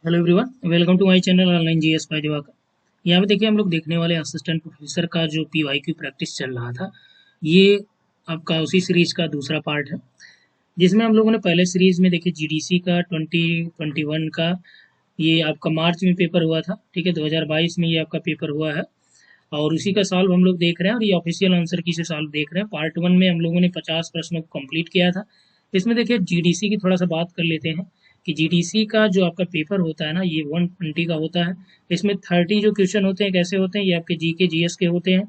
Hello everyone, welcome to my channel online GS by Diwakar. यहाँ पे देखिए हम लोग देखने वाले असिस्टेंट प्रोफेसर का जो पीवाईक्यू प्रैक्टिस चल रहा था। ये आपका उसी सीरीज का दूसरा पार्ट है, जिसमें हम लोगों ने पहले सीरीज में देखिए जीडीसी का 2021 का ये आपका मार्च में पेपर हुआ था। ठीक है, 2022 में ये आपका पेपर हुआ है और उसी का सॉल्व हम लोग देख रहे हैं और ये ऑफिशियल आंसर की से सॉल्व देख रहे हैं। पार्ट 1 में हम लोगों ने 50 प्रश्नों को कंप्लीट किया था। इसमें देखिए जीडीसी की थोड़ा सा बात कर लेते हैं कि जीडीसी का जो आपका पेपर होता है ना, ये 120 का होता है। इसमें 30 जो क्वेश्चन होते हैं कैसे होते हैं, ये आपके जीके जीएस के होते हैं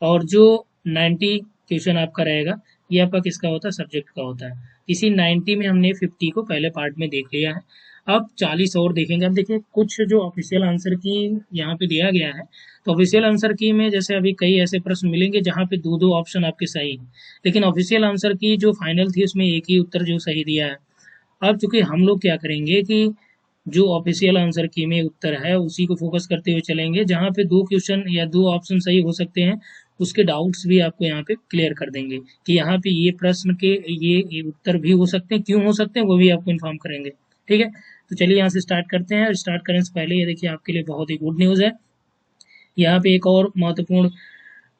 और जो 90 क्वेश्चन आपका रहेगा ये आपका किसका होता है, सब्जेक्ट का होता है। इसी 90 में हमने 50 को पहले पार्ट में देख लिया है। अब 40 और देखेंगे। अब देखिए कुछ जो ऑफिशियल आंसर की यहाँ पे दिया गया है, तो ऑफिशियल आंसर की में जैसे अभी कई ऐसे प्रश्न मिलेंगे जहाँ पे दो दो ऑप्शन आपके सही हैं, लेकिन ऑफिशियल आंसर की जो फाइनल थी उसमें एक ही उत्तर जो सही दिया है। अब चूंकि हम लोग क्या करेंगे कि जो ऑफिशियल आंसर की में उत्तर है उसी को फोकस करते हुए चलेंगे। जहाँ पे दो क्वेश्चन या दो ऑप्शन सही हो सकते हैं उसके डाउट्स भी आपको यहाँ पे क्लियर कर देंगे कि यहाँ पे ये प्रश्न के ये उत्तर भी हो सकते हैं, क्यों हो सकते हैं वो भी आपको इन्फॉर्म करेंगे। ठीक है, तो चलिए यहाँ से स्टार्ट करते हैं। स्टार्ट करने से पहले ये देखिए आपके लिए बहुत ही गुड न्यूज़ है। यहाँ पे एक और महत्वपूर्ण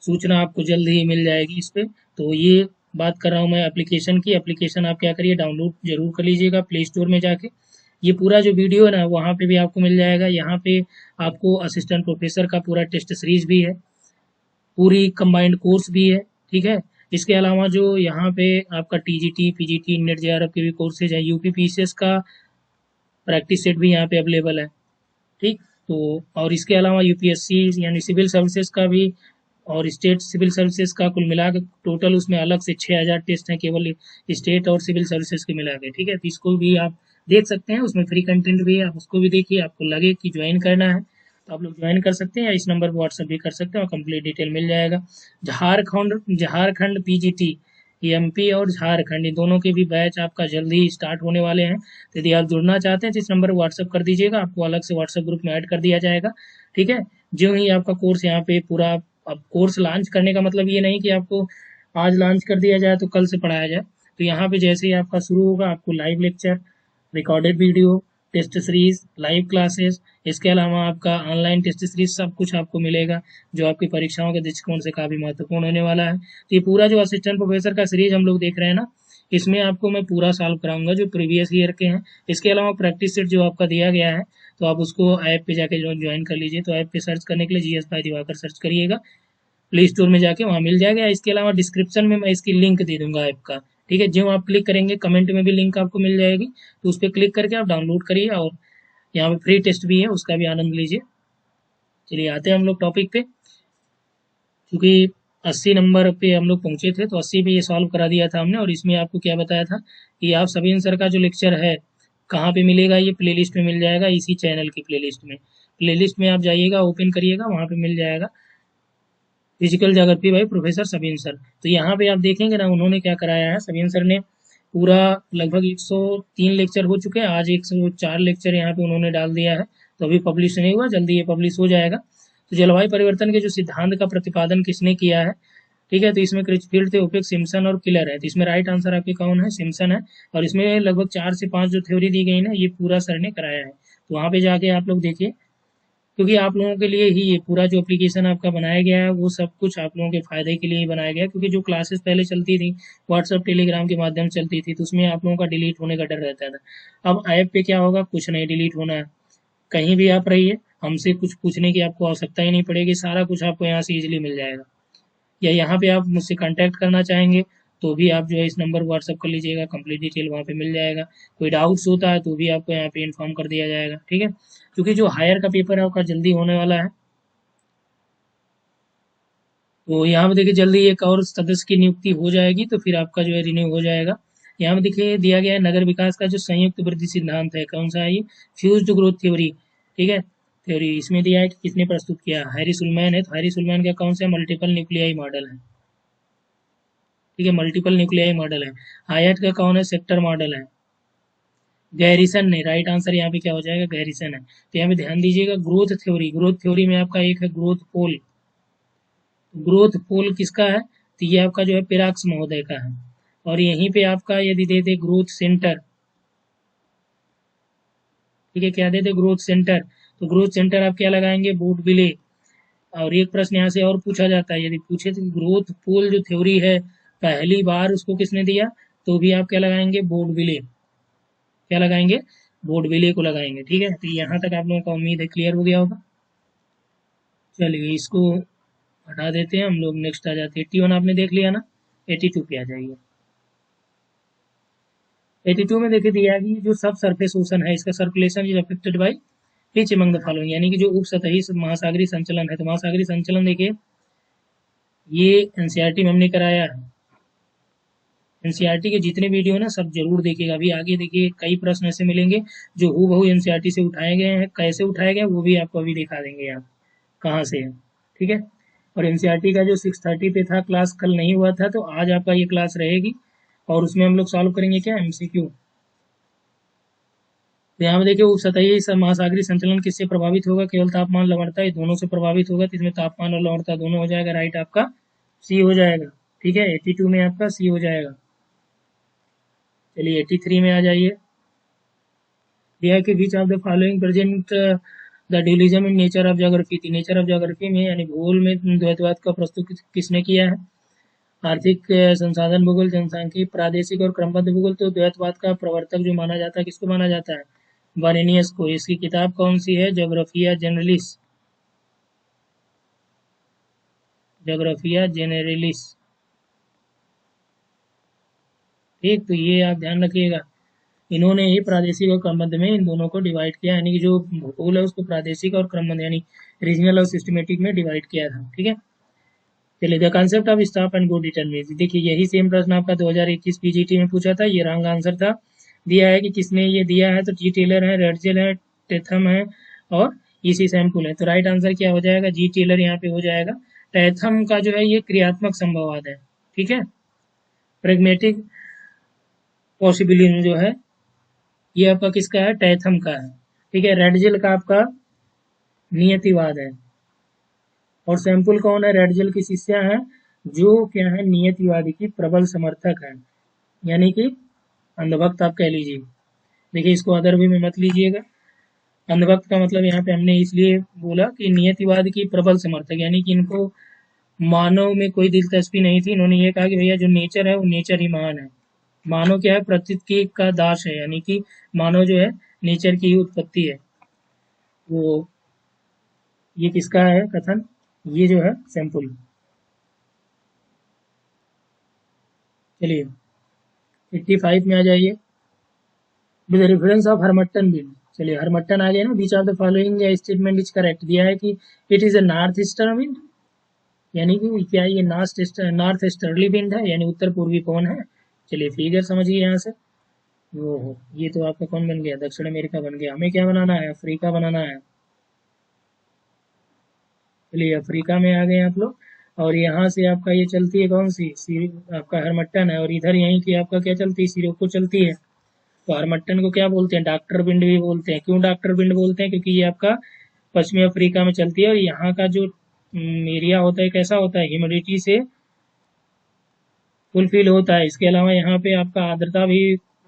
सूचना आपको जल्द ही मिल जाएगी इस पे। तो ये बात कर रहा हूँ मैं एप्लीकेशन की। एप्लीकेशन आप क्या करिए, डाउनलोड जरूर कर लीजिएगा प्ले स्टोर में जाके। ये पूरा जो वीडियो है ना वहाँ पे भी आपको मिल जाएगा। यहाँ पे आपको असिस्टेंट प्रोफेसर का पूरा टेस्ट सीरीज भी है, पूरी कंबाइंड कोर्स भी है। ठीक है, इसके अलावा जो यहाँ पे आपका टीजीटी पीजीटी नेट जेआरएफ के भी कोर्सेज है, यूपी पीसीएस का प्रैक्टिस सेट भी यहाँ पे अवेलेबल है। ठीक, तो और इसके अलावा यूपीएससी यानी सिविल सर्विसेज का भी और स्टेट सिविल सर्विसेज का कुल मिला के टोटल उसमें अलग से 6000 टेस्ट हैं केवल स्टेट और सिविल सर्विसेज के मिला के। ठीक है, तो इसको भी आप देख सकते हैं, उसमें फ्री कंटेंट भी है, आप उसको भी देखिए। आपको लगे कि ज्वाइन करना है तो आप लोग ज्वाइन कर सकते हैं या इस नंबर पर व्हाट्सअप भी कर सकते हैं और कंप्लीट डिटेल मिल जाएगा। झारखंड झारखंड पीजीटी, एमपी और झारखंड, इन दोनों के भी बैच आपका जल्द ही स्टार्ट होने वाले हैं। तो यदि आप जुड़ना चाहते हैं तो इस नंबर पर व्हाट्सअप कर दीजिएगा, आपको अलग से व्हाट्सअप ग्रुप में ऐड कर दिया जाएगा। ठीक है, जो ही आपका कोर्स यहाँ पे पूरा, अब कोर्स लॉन्च करने का मतलब ये नहीं कि आपको आज लॉन्च कर दिया जाए तो कल से पढ़ाया जाए। तो यहाँ पे जैसे ही आपका शुरू होगा आपको live lecture, recorded video, test series, live classes, इसके अलावा आपका ऑनलाइन टेस्ट सीरीज सब कुछ आपको मिलेगा, जो आपकी परीक्षाओं के दृष्टिकोण से काफ़ी महत्वपूर्ण होने वाला है। तो ये पूरा जो असिस्टेंट प्रोफेसर का सीरीज हम लोग देख रहे हैं ना, इसमें आपको मैं पूरा सॉल्व कराऊंगा जो प्रीवियस ईयर के हैं। इसके अलावा प्रैक्टिस सेट जो आपका दिया गया है, तो आप उसको ऐप पे जाके ज्वाइन कर लीजिए। तो ऐप पे सर्च करने के लिए जीएस बाय दिवाकर सर्च करिएगा, प्ले स्टोर में जाके वहाँ मिल जाएगा। इसके अलावा डिस्क्रिप्शन में मैं इसकी लिंक दे दूंगा ऐप का। ठीक है, जो आप क्लिक करेंगे कमेंट में भी लिंक आपको मिल जाएगी, तो उस पर क्लिक करके आप डाउनलोड करिए और यहाँ पे फ्री टेस्ट भी है, उसका भी आनंद लीजिए। चलिए आते हैं हम लोग टॉपिक पे। क्योंकि 80 नंबर पे हम लोग पहुंचे थे तो 80 पे ये सॉल्व करा दिया था हमने। और इसमें आपको क्या बताया था कि आप सभी सर का जो लेक्चर है कहाँ पे मिलेगा, ये प्लेलिस्ट में मिल जाएगा, इसी चैनल की प्लेलिस्ट में। प्लेलिस्ट में आप जाइएगा, ओपन करिएगा, वहाँ पे मिल जाएगा फिजिकल ज्योग्राफी भाई प्रोफेसर सबीन सर। तो यहाँ पे आप देखेंगे ना उन्होंने क्या कराया है, सबीन सर ने पूरा लगभग 103 लेक्चर हो चुके हैं, आज 104 लेक्चर यहाँ पे उन्होंने डाल दिया है। तो अभी पब्लिश नहीं हुआ, जल्दी ये पब्लिश हो जाएगा। तो जलवायु परिवर्तन के जो सिद्धांत का प्रतिपादन किसने किया है, ठीक है, तो इसमें क्रिचफील्ड थे, ओपेक, सिम्सन और किलर है। तो इसमें राइट आंसर आपके कौन है, सिम्सन है। और इसमें लगभग 4 से 5 जो थ्योरी दी गई ना, ये पूरा सर ने कराया है। तो वहाँ पे जाके आप लोग देखिए, क्योंकि आप लोगों के लिए ही ये पूरा जो एप्लीकेशन आपका बनाया गया है वो सब कुछ आप लोगों के फ़ायदे के लिए ही बनाया गया है। क्योंकि जो क्लासेस पहले चलती थी व्हाट्सएप टेलीग्राम के माध्यम से चलती थी, तो उसमें आप लोगों का डिलीट होने का डर रहता था। अब ऐप पे क्या होगा, कुछ नहीं डिलीट होना है, कहीं भी आप रहिए, हमसे कुछ पूछने की आपको आवश्यकता ही नहीं पड़ेगी, सारा कुछ आपको यहाँ से ईजिली मिल जाएगा। या यहाँ पे आप मुझसे कांटेक्ट करना चाहेंगे तो भी आप जो है इस नंबर पर व्हाट्सअप कर लीजिएगा, कंप्लीट डिटेल वहाँ पे मिल जाएगा। कोई डाउट्स होता है तो भी आपको यहाँ पे इन्फॉर्म कर दिया जाएगा। ठीक है, क्योंकि जो हायर का पेपर है आपका जल्दी होने वाला है। तो यहाँ पे देखिए जल्दी एक और सदस्य की नियुक्ति हो जाएगी तो फिर आपका जो है रिन्यू हो जाएगा। यहाँ पे देखिए दिया गया है नगर विकास का जो संयुक्त वृद्धि सिद्धांत है, कौन सा है ये, फ्यूज्ड ग्रोथ थ्योरी। ठीक है, थ्योरी इसमें दिया है कि किसने प्रस्तुत किया, हैरी सुलमैन है। तो हैरी सुलमैन का कौन सा मल्टीपल न्यूक्लियाई मॉडल है। ठीक है, मल्टीपल न्यूक्लियाई मॉडल है। हायट का कौन है, सेक्टर मॉडल है। गैरिसन ने, राइट आंसर यहाँ पे क्या हो जाएगा, गैरिसन है। तो यहाँ पे ध्यान दीजिएगा, ग्रोथ थ्योरी, ग्रोथ थ्योरी में आपका एक है ग्रोथ पोल। ग्रोथ पोल किसका है, तो ये आपका जो है पिराक्स महोदय का है। और यहीं पे आपका यदि दे दे ग्रोथ सेंटर, ठीक है, क्या देते ग्रोथ सेंटर, तो ग्रोथ सेंटर आप क्या लगाएंगे, बोट विले। और एक प्रश्न यहाँ से और पूछा जाता है, यदि पूछे तो ग्रोथ पोल जो थ्योरी है पहली बार उसको किसने दिया, तो भी आप क्या लगाएंगे, बोट विले, क्या लगाएंगे, बोट विले को लगाएंगे। ठीक है, तो यहाँ तक आप लोगों का उम्मीद है क्लियर हो गया होगा। चलिए इसको हटा देते हैं हम लोग, नेक्स्ट आ जाते हैं 81 आपने देख लिया ना, 82 पे आ जाइए। 82 में देखिए दिया है कि जो सब सरफेस ओशन है इसका circulation is affected by which among the following, यानी कि जो उप सतही महासागरीय संचलन है, तो महासागरीय संचलन देखिए ये एनसीईआरटी में हमने कराया है। एनसीईआरटी के जितने वीडियो ना सब जरूर देखिएगा, अभी आगे देखिए कई प्रश्न ऐसे मिलेंगे जो हूबहू एनसीईआरटी से उठाए गए हैं, कैसे उठाए गए वो भी आपको अभी दिखा देंगे यहाँ कहाँ से है। ठीक है, और एनसीईआरटी का जो 6:30 पे था क्लास कल नहीं हुआ था, तो आज आपका ये क्लास रहेगी और उसमें हम लोग सॉल्व करेंगे क्या, एमसीक्यू। तो यहाँ पे देखिए उपसतही महासागरीय संचलन किससे प्रभावित होगा, केवल तापमान लवणता, ये दोनों से प्रभावित होगा, तो इसमें तापमान और लवणता दोनों हो जाएगा, राइट आपका सी हो जाएगा। ठीक है, 82 में आपका सी हो जाएगा। चलिए 83 में आ जाइए, यह कि which of the following present the dualism in nature of geography थी, नेचर ऑफ ज्योग्राफी में यानी भूगोल में द्वैतवाद का प्रस्तुत किसने किया है, आर्थिक संसाधन भूगोल, जनसांख्यिकी, प्रादेशिक और क्रमबद्ध भूगोल। तो द्वैतवाद का प्रवर्तक जो माना जाता है किसको माना जाता है, वारेनियस को। इसकी किताब कौन सी है, ज्योग्राफिया जनरलिस, ज्योग्राफिया जेनेरलिस। ठीक, तो ये आप ध्यान रखिएगा, इन्होंने ही प्रादेशिक और क्रमबद्ध में इन दोनों को डिवाइड किया, यानी कि जो भूगोल है उसको प्रादेशिक और क्रमबद्ध यानी रीजनल और सिस्टमेटिक में डिवाइड किया था। ठीक है, चलिए the concept of stop and go determinate, देखिए यही सेम प्रश्न आपका 2021 पीजीटी में पूछा था, ये रॉन्ग आंसर था। दिया है कि किसने ये दिया है, तो जी टेलर है, रेडजेल है, टेथम है और इसी सैम्पुल है। तो राइट आंसर क्या हो जाएगा, जी टेलर यहाँ पे हो जाएगा। टेथम का जो है ये क्रियात्मक संभववाद है। ठीक है, प्रेगमेटिक पॉसिबिलिज्म जो है ये आपका किसका है, टैथम का है। ठीक है, रेडजेल का आपका नियतिवाद है, और सैंपल कौन है, रेडजेल की शिष्या है जो क्या है, नियतिवादी की प्रबल समर्थक है, यानी कि अंधभक्त आप कह लीजिए। देखिए इसको अदर वे में मत लीजिएगा, अंधभक्त का मतलब यहाँ पे हमने इसलिए बोला कि नियतिवाद की प्रबल समर्थक, यानी कि इनको मानव में कोई दिलचस्पी नहीं थी, इन्होंने ये कहा कि भैया जो नेचर है वो नेचर ही महान है, मानव क्या है, प्रकृति का दास है, यानी कि मानव जो है नेचर की ही उत्पत्ति है। वो ये किसका है कथन, ये जो है सैंपल। चलिए 85 में आ जाइए, with reference of harmattan bill. चलिए हरमट्टन आ गया ना, which of the following statement is correct, दिया है कि it is a north eastern wind, यानी कि क्या ये नॉर्थ ईस्टर्ली विंड है, यानी उत्तर पूर्वी पवन है। चलिए फिगर समझिए यहाँ से, वो हो ये तो आपका कौन बन गया, दक्षिण अमेरिका बन गया, हमें क्या बनाना है, अफ्रीका बनाना है। चलिए अफ्रीका में आ गए आप लोग, और यहाँ से आपका ये चलती है कौन सी, आपका हरमट्टन है, और इधर यहीं की आपका क्या चलती है, सिरोको चलती है। तो हरमट्टन को क्या बोलते हैं, डॉक्टर बिंड भी बोलते हैं। क्यों डॉक्टर बिंड बोलते हैं, क्योंकि ये आपका पश्चिमी अफ्रीका में चलती है, और यहाँ का जो एरिया होता है कैसा होता है, ह्यूमिडिटी से फुलफिल होता है। इसके अलावा यहाँ पे आपका आर्द्रता भी,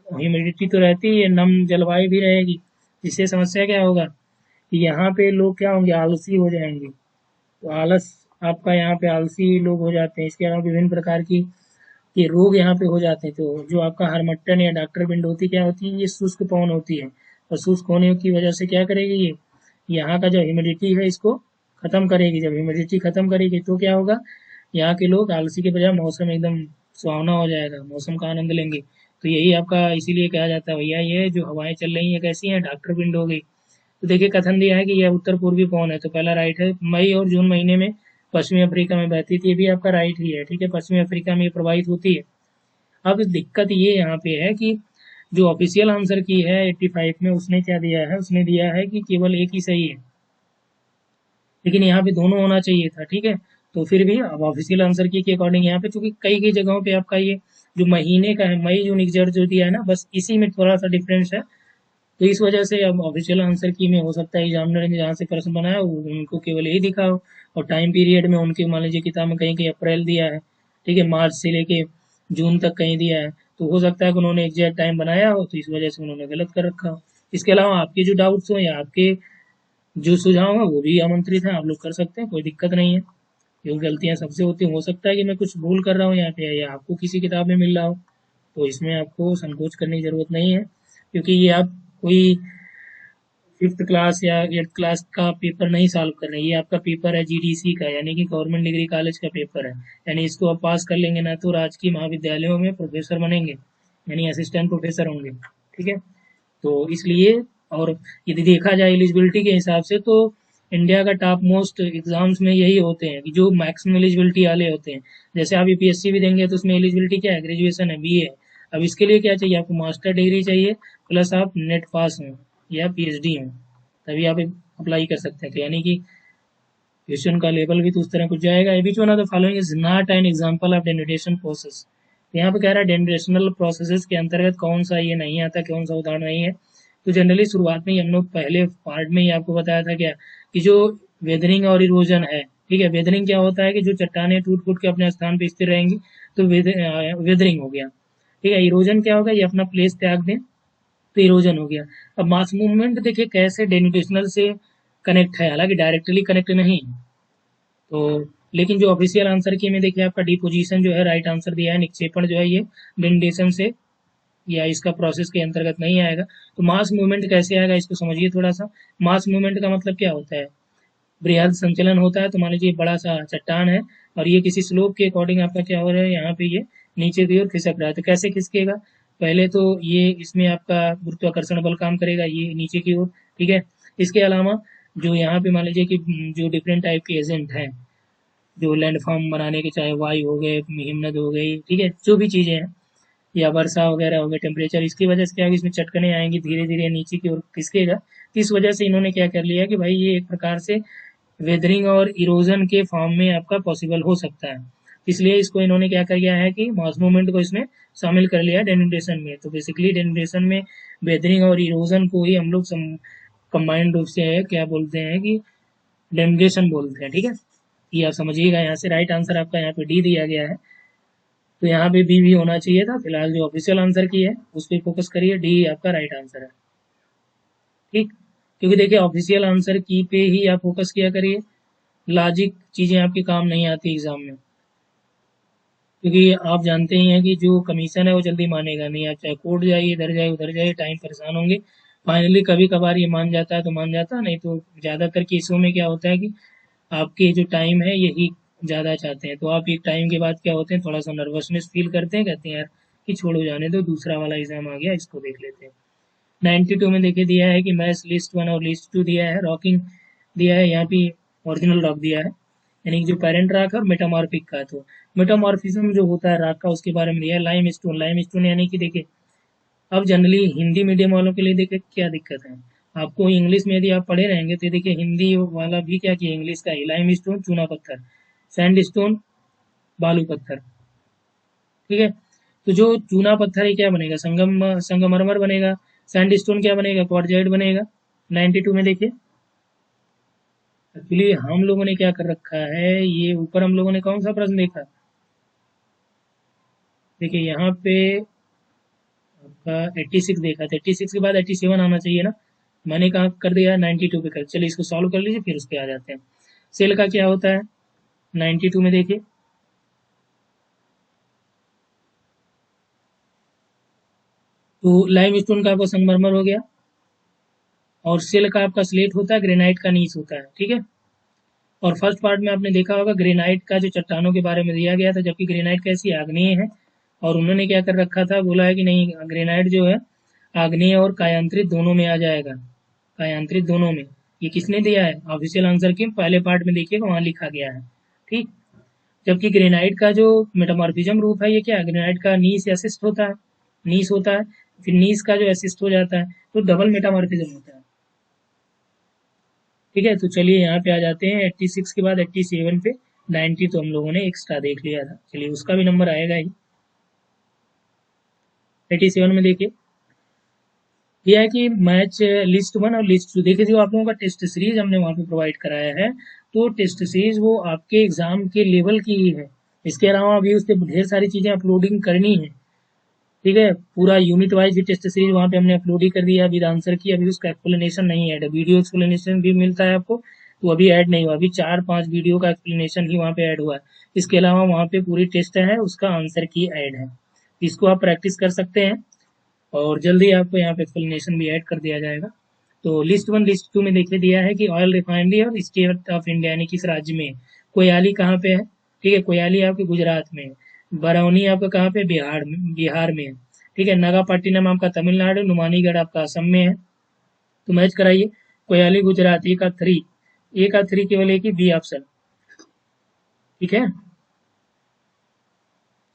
ह्यूमिडिटी तो रहती है, नम जलवायु भी रहेगी, जिससे समस्या क्या होगा कि यहाँ पे लोग क्या होंगे, आलसी हो जाएंगे। तो आलस आपका यहाँ पे आलसी लोग हो जाते हैं। इसके अलावा विभिन्न प्रकार की ये रोग यहाँ पे हो जाते हैं। तो जो आपका हरमट्टन या डॉक्टर बिंड होती क्या होती है, ये शुष्क पवन होती है, और शुष्क होने की वजह से क्या करेगी, ये यहाँ का जो ह्यूमिडिटी है इसको खत्म करेगी। जब ह्यूमिडिटी खत्म करेगी तो क्या होगा, यहाँ के लोग आलसी के बजाय मौसम एकदम सुहावना हो जाएगा, मौसम का आनंद लेंगे। तो यही आपका इसीलिए कहा जाता है भैया ये जो हवाएं चल रही हैं कैसी हैं, डॉक्टर बिंड हो गई। तो देखिए कथन दिया है कि यह उत्तर पूर्वी पवन है, तो पहला राइट है। मई और जून महीने में पश्चिमी अफ्रीका में बहती थी, ये भी आपका राइट ही है। ठीक है, पश्चिमी अफ्रीका में ये प्रवाहित होती है। अब दिक्कत ये यहाँ पे है कि जो ऑफिशियल आंसर की है 85 में, उसने क्या दिया है, उसने दिया है कि केवल एक ही सही है, लेकिन यहाँ पे दोनों होना चाहिए था। ठीक है, तो फिर भी अब ऑफिशियल आंसर की के अकॉर्डिंग यहाँ पे चूंकि कई कई जगहों पे आपका ये जो महीने का है, मई जून इक्जर जो दिया है ना, बस इसी में थोड़ा सा डिफरेंस है। तो इस वजह से अब ऑफिशियल आंसर की में हो सकता है एग्जामिनर ने जहाँ से प्रश्न बनाया उनको केवल यही दिखा हो, और टाइम पीरियड में उनके मान लीजिए किताब में कहीं कहीं अप्रैल दिया है, ठीक है, मार्च से लेके जून तक कहीं दिया है, तो हो सकता है कि उन्होंने एग्जैक्ट टाइम बनाया हो, तो इस वजह से उन्होंने गलत कर रखा हो। इसके अलावा आपके जो डाउट्स हो या आपके जो सुझाव है वो भी आमंत्रित हैं, आप लोग कर सकते हैं, कोई दिक्कत नहीं है। क्योंकि गलतियाँ सबसे होती हैं, हो सकता है कि मैं कुछ भूल कर रहा हूँ यहाँ पे या आपको किसी किताब में मिल रहा हो, तो इसमें आपको संकोच करने की ज़रूरत नहीं है। क्योंकि ये आप कोई 5th क्लास या 8th क्लास का पेपर नहीं सॉल्व कर रहे हैं, ये आपका पेपर है जीडीसी का, यानी कि गवर्नमेंट डिग्री कॉलेज का पेपर है। यानी इसको आप पास कर लेंगे ना तो राजकीय महाविद्यालयों में प्रोफेसर बनेंगे, यानी असिस्टेंट प्रोफेसर होंगे। ठीक है, तो इसलिए, और यदि देखा जाए एलिजिबिलिटी के हिसाब से तो इंडिया का टॉप मोस्ट एग्जाम्स में यही होते हैं कि जो मैक्सिमम एलिजिबिलिटी वाले होते हैं। जैसे आप यूपीएससी भी देंगे तो उसमें एलिजिबिलिटी क्या है, ग्रेजुएशन है, बीए है। अब इसके लिए क्या चाहिए आपको, मास्टर डिग्री चाहिए, प्लस आप नेट पास हों या पीएचडी हों, तभी आप अप्लाई कर सकते हैं। तो यानी कि क्वेश्चन का लेवल भी तो उस तरह कुछ जाएगा। Which one of the following is not an example of denudation process. यहाँ पे कह रहा है डेनुटेशनल प्रोसेसेस के अंतर्गत कौन सा ये नहीं आता, कौन सा उदाहरण नहीं है। तो जनरली शुरुआत में ही हम लोग पहले पार्ट में ही आपको बताया था क्या, कि जो वेदरिंग और इरोजन है, ठीक है, वेदरिंग क्या होता है कि जो चट्टानें टूट फूट के अपने स्थान पर स्थिर रहेंगी, तो वेदरिंग हो गया। ठीक है, इरोजन क्या होगा, ये अपना प्लेस त्याग दें, तो इरोजन हो गया। अब मास मूवमेंट देखिए कैसे डेनुटेशनल से कनेक्ट है, हालांकि डायरेक्टली कनेक्ट नहीं, तो लेकिन जो ऑफिशियल आंसर की में देखिए आपका डिपोजिशन जो है राइट आंसर दिया है, निक्षेपण जो है ये डेनुटेशन से या इसका प्रोसेस के अंतर्गत नहीं आएगा। तो मास मूवमेंट कैसे आएगा इसको समझिए थोड़ा सा। मास मूवमेंट का मतलब क्या होता है, बृहद संचलन होता है। तो मान लीजिए बड़ा सा चट्टान है और ये किसी स्लोप के अकॉर्डिंग आपका क्या हो रहा है, यहाँ पे ये नीचे की ओर खिसक रहा है। तो कैसे खिसकेगा, पहले तो ये इसमें आपका गुरुत्वाकर्षण बल काम करेगा, ये नीचे की ओर। ठीक है, इसके अलावा जो यहाँ पे मान लीजिए कि जो डिफरेंट टाइप के एजेंट हैं जो लैंडफॉर्म बनाने के, चाहे वायु हो गए, हिमनद हो गई, ठीक है, जो भी चीज़ें हैं या वर्षा वगैरह हो गए, टेम्परेचर, इसकी वजह से क्या होगी, इसमें चटकने आएंगी, धीरे धीरे नीचे की ओर खिसकेगा। तो इस वजह से इन्होंने क्या कर लिया कि भाई ये एक प्रकार से वेदरिंग और इरोजन के फॉर्म में आपका पॉसिबल हो सकता है। इसलिए इसको इन्होंने क्या कर दिया है कि मास मूवमेंट को इसमें शामिल कर लिया डेनुटेशन में। तो बेसिकली डेनुटेशन में वेदरिंग और इरोजन को ही हम लोग कंबाइंड रूप से है क्या बोलते हैं कि डेनुटेशन बोलते हैं। ठीक है, ये आप समझिएगा। यहाँ से राइट आंसर आपका यहाँ पे डी दिया गया है, तो यहाँ पे बी भी होना चाहिए था। फिलहाल जो ऑफिशियल आंसर की है उस पर फोकस करिए, डी आपका राइट आंसर है। ठीक, क्योंकि देखिए ऑफिशियल आंसर की पे ही आप फोकस किया करिए, लॉजिक चीज़ें आपके काम नहीं आती एग्जाम में। क्योंकि आप जानते ही हैं कि जो कमीशन है वो जल्दी मानेगा नहीं, आप चाहे कोर्ट जाइए, इधर जाइए उधर जाइए, टाइम परेशान होंगे। फाइनली कभी कभार ये मान जाता है तो मान जाता, नहीं तो ज़्यादातर केसों में क्या होता है कि आपके जो टाइम है यही ज़्यादा चाहते हैं। तो आप एक टाइम के बाद क्या होते हैं, थोड़ा सा नर्वसनेस फील करते हैं, कहते हैं यार कि छोड़ो जाने दो, दूसरा वाला एग्जाम आ गया, इसको देख लेते हैं। 92 में देखिए दिया है कि मैथ लिस्ट 1 और लिस्ट 2 दिया है, रॉकिंग दिया है, यहाँ पे ओरिजिनल रॉक दिया है, यानी कि जो पेरेंट रॉक है और मेटामॉर्फिक का। तो मेटामॉर्फिज्म जो होता है रॉक का उसके बारे में दिया है। लाइम स्टोन, लाइम स्टोन यानी कि देखिए अब जनरली हिंदी मीडियम वालों के लिए देखिए क्या दिक्कत है, आपको इंग्लिश में यदि आप पढ़े रहेंगे तो देखिए हिंदी वाला भी क्या किया, इंग्लिश का ही लाइम स्टोन चूना पत्थर, सैंड स्टोन बालू पत्थर। ठीक है, तो जो चूना पत्थर है क्या बनेगा, संगमरमर बनेगा। सैंडस्टोन क्या बनेगा, क्वार्टजाइट बनेगा। 92 में देखिए एक्चुअली हम लोगों ने क्या कर रखा है, ये ऊपर हम लोगों ने कौन सा प्रश्न देखा, देखिए यहाँ पे आपका 86 देखा था, 86 के बाद 87 आना चाहिए ना, मैंने कहा कर दिया 92 पे कर। चलिए इसको सॉल्व कर लीजिए फिर उस पर आ जाते हैं। सेल का क्या होता है 92 में देखिए, तो लाइम स्टोन का आपका संगमरमर हो गया, और सेल का आपका स्लेट होता है, ग्रेनाइट का नीस होता है। ठीक है, और फर्स्ट पार्ट में आपने देखा होगा ग्रेनाइट का जो चट्टानों के बारे में दिया गया था, जबकि ग्रेनाइट कैसी आग्नेय है, और उन्होंने क्या कर रखा था, बोला है कि नहीं ग्रेनाइट जो है आग्नेय और कायांतरित दोनों में आ जाएगा, कायांतरित दोनों में। ये किसने दिया है, ऑफिशियल आंसर के पहले पार्ट में देखिएगा वहाँ लिखा गया है। ठीक, जबकि ग्रेनाइट का जो मेटामॉर्फिज्म रूप है ये क्या है, ग्रेनाइट का नीस एसिस्ट होता है, नीस होता है, फिर नीस का जो एसिस्ट हो जाता है, तो डबल मेटामॉर्फिज्म होता है। ठीक है, तो चलिए यहाँ पे आ जाते हैं 86 के बाद 87 पे। 90 तो हम लोगों ने एक्स्ट्रा देख लिया था, चलिए उसका भी नंबर आएगा ही। 87 में देखिए यह है कि मैच लिस्ट 1 और लिस्ट 2, देखिए जो आप लोगों का टेस्ट सीरीज हमने वहाँ पे प्रोवाइड कराया है, तो टेस्ट सीरीज वो आपके एग्जाम के लेवल की ही है। इसके अलावा अभी उस पर ढेर सारी चीज़ें अपलोडिंग करनी है, ठीक है, पूरा यूनिट वाइज टेस्ट सीरीज वहाँ पे हमने अपलोड ही कर दिया विद आंसर की। अभी उसका एक्सप्लेनेशन नहीं ऐड है, वीडियो एक्सप्लेनेशन भी मिलता है आपको, तो अभी ऐड नहीं हुआ, अभी 4-5 वीडियो का एक्सप्लेनेशन ही वहाँ पे ऐड हुआ है। इसके अलावा वहाँ पे पूरी टेस्ट है, उसका आंसर की ऐड है, इसको आप प्रैक्टिस कर सकते हैं और जल्दी आपको यहाँ पे एक्सप्लेनेशन भी ऐड कर दिया जाएगा। तो लिस्ट 1 लिस्ट 2 में देखिए दिया है कि ऑयल रिफाइनरी और स्टेट ऑफ इंडिया यानी किस राज्य में है। कोयली कहाँ पे है, ठीक है, कोयली आपके गुजरात में है। बरौनी आपका कहाँ पे, बिहार में है। ठीक है, नागापट्टिनम आपका तमिलनाडु, नुमानीगढ़ आपका असम में है। तो मैच कराइए, कोयली गुजरात, ए का 3, ए का 3 केवल एक ही बी ऑप्शन। ठीक है,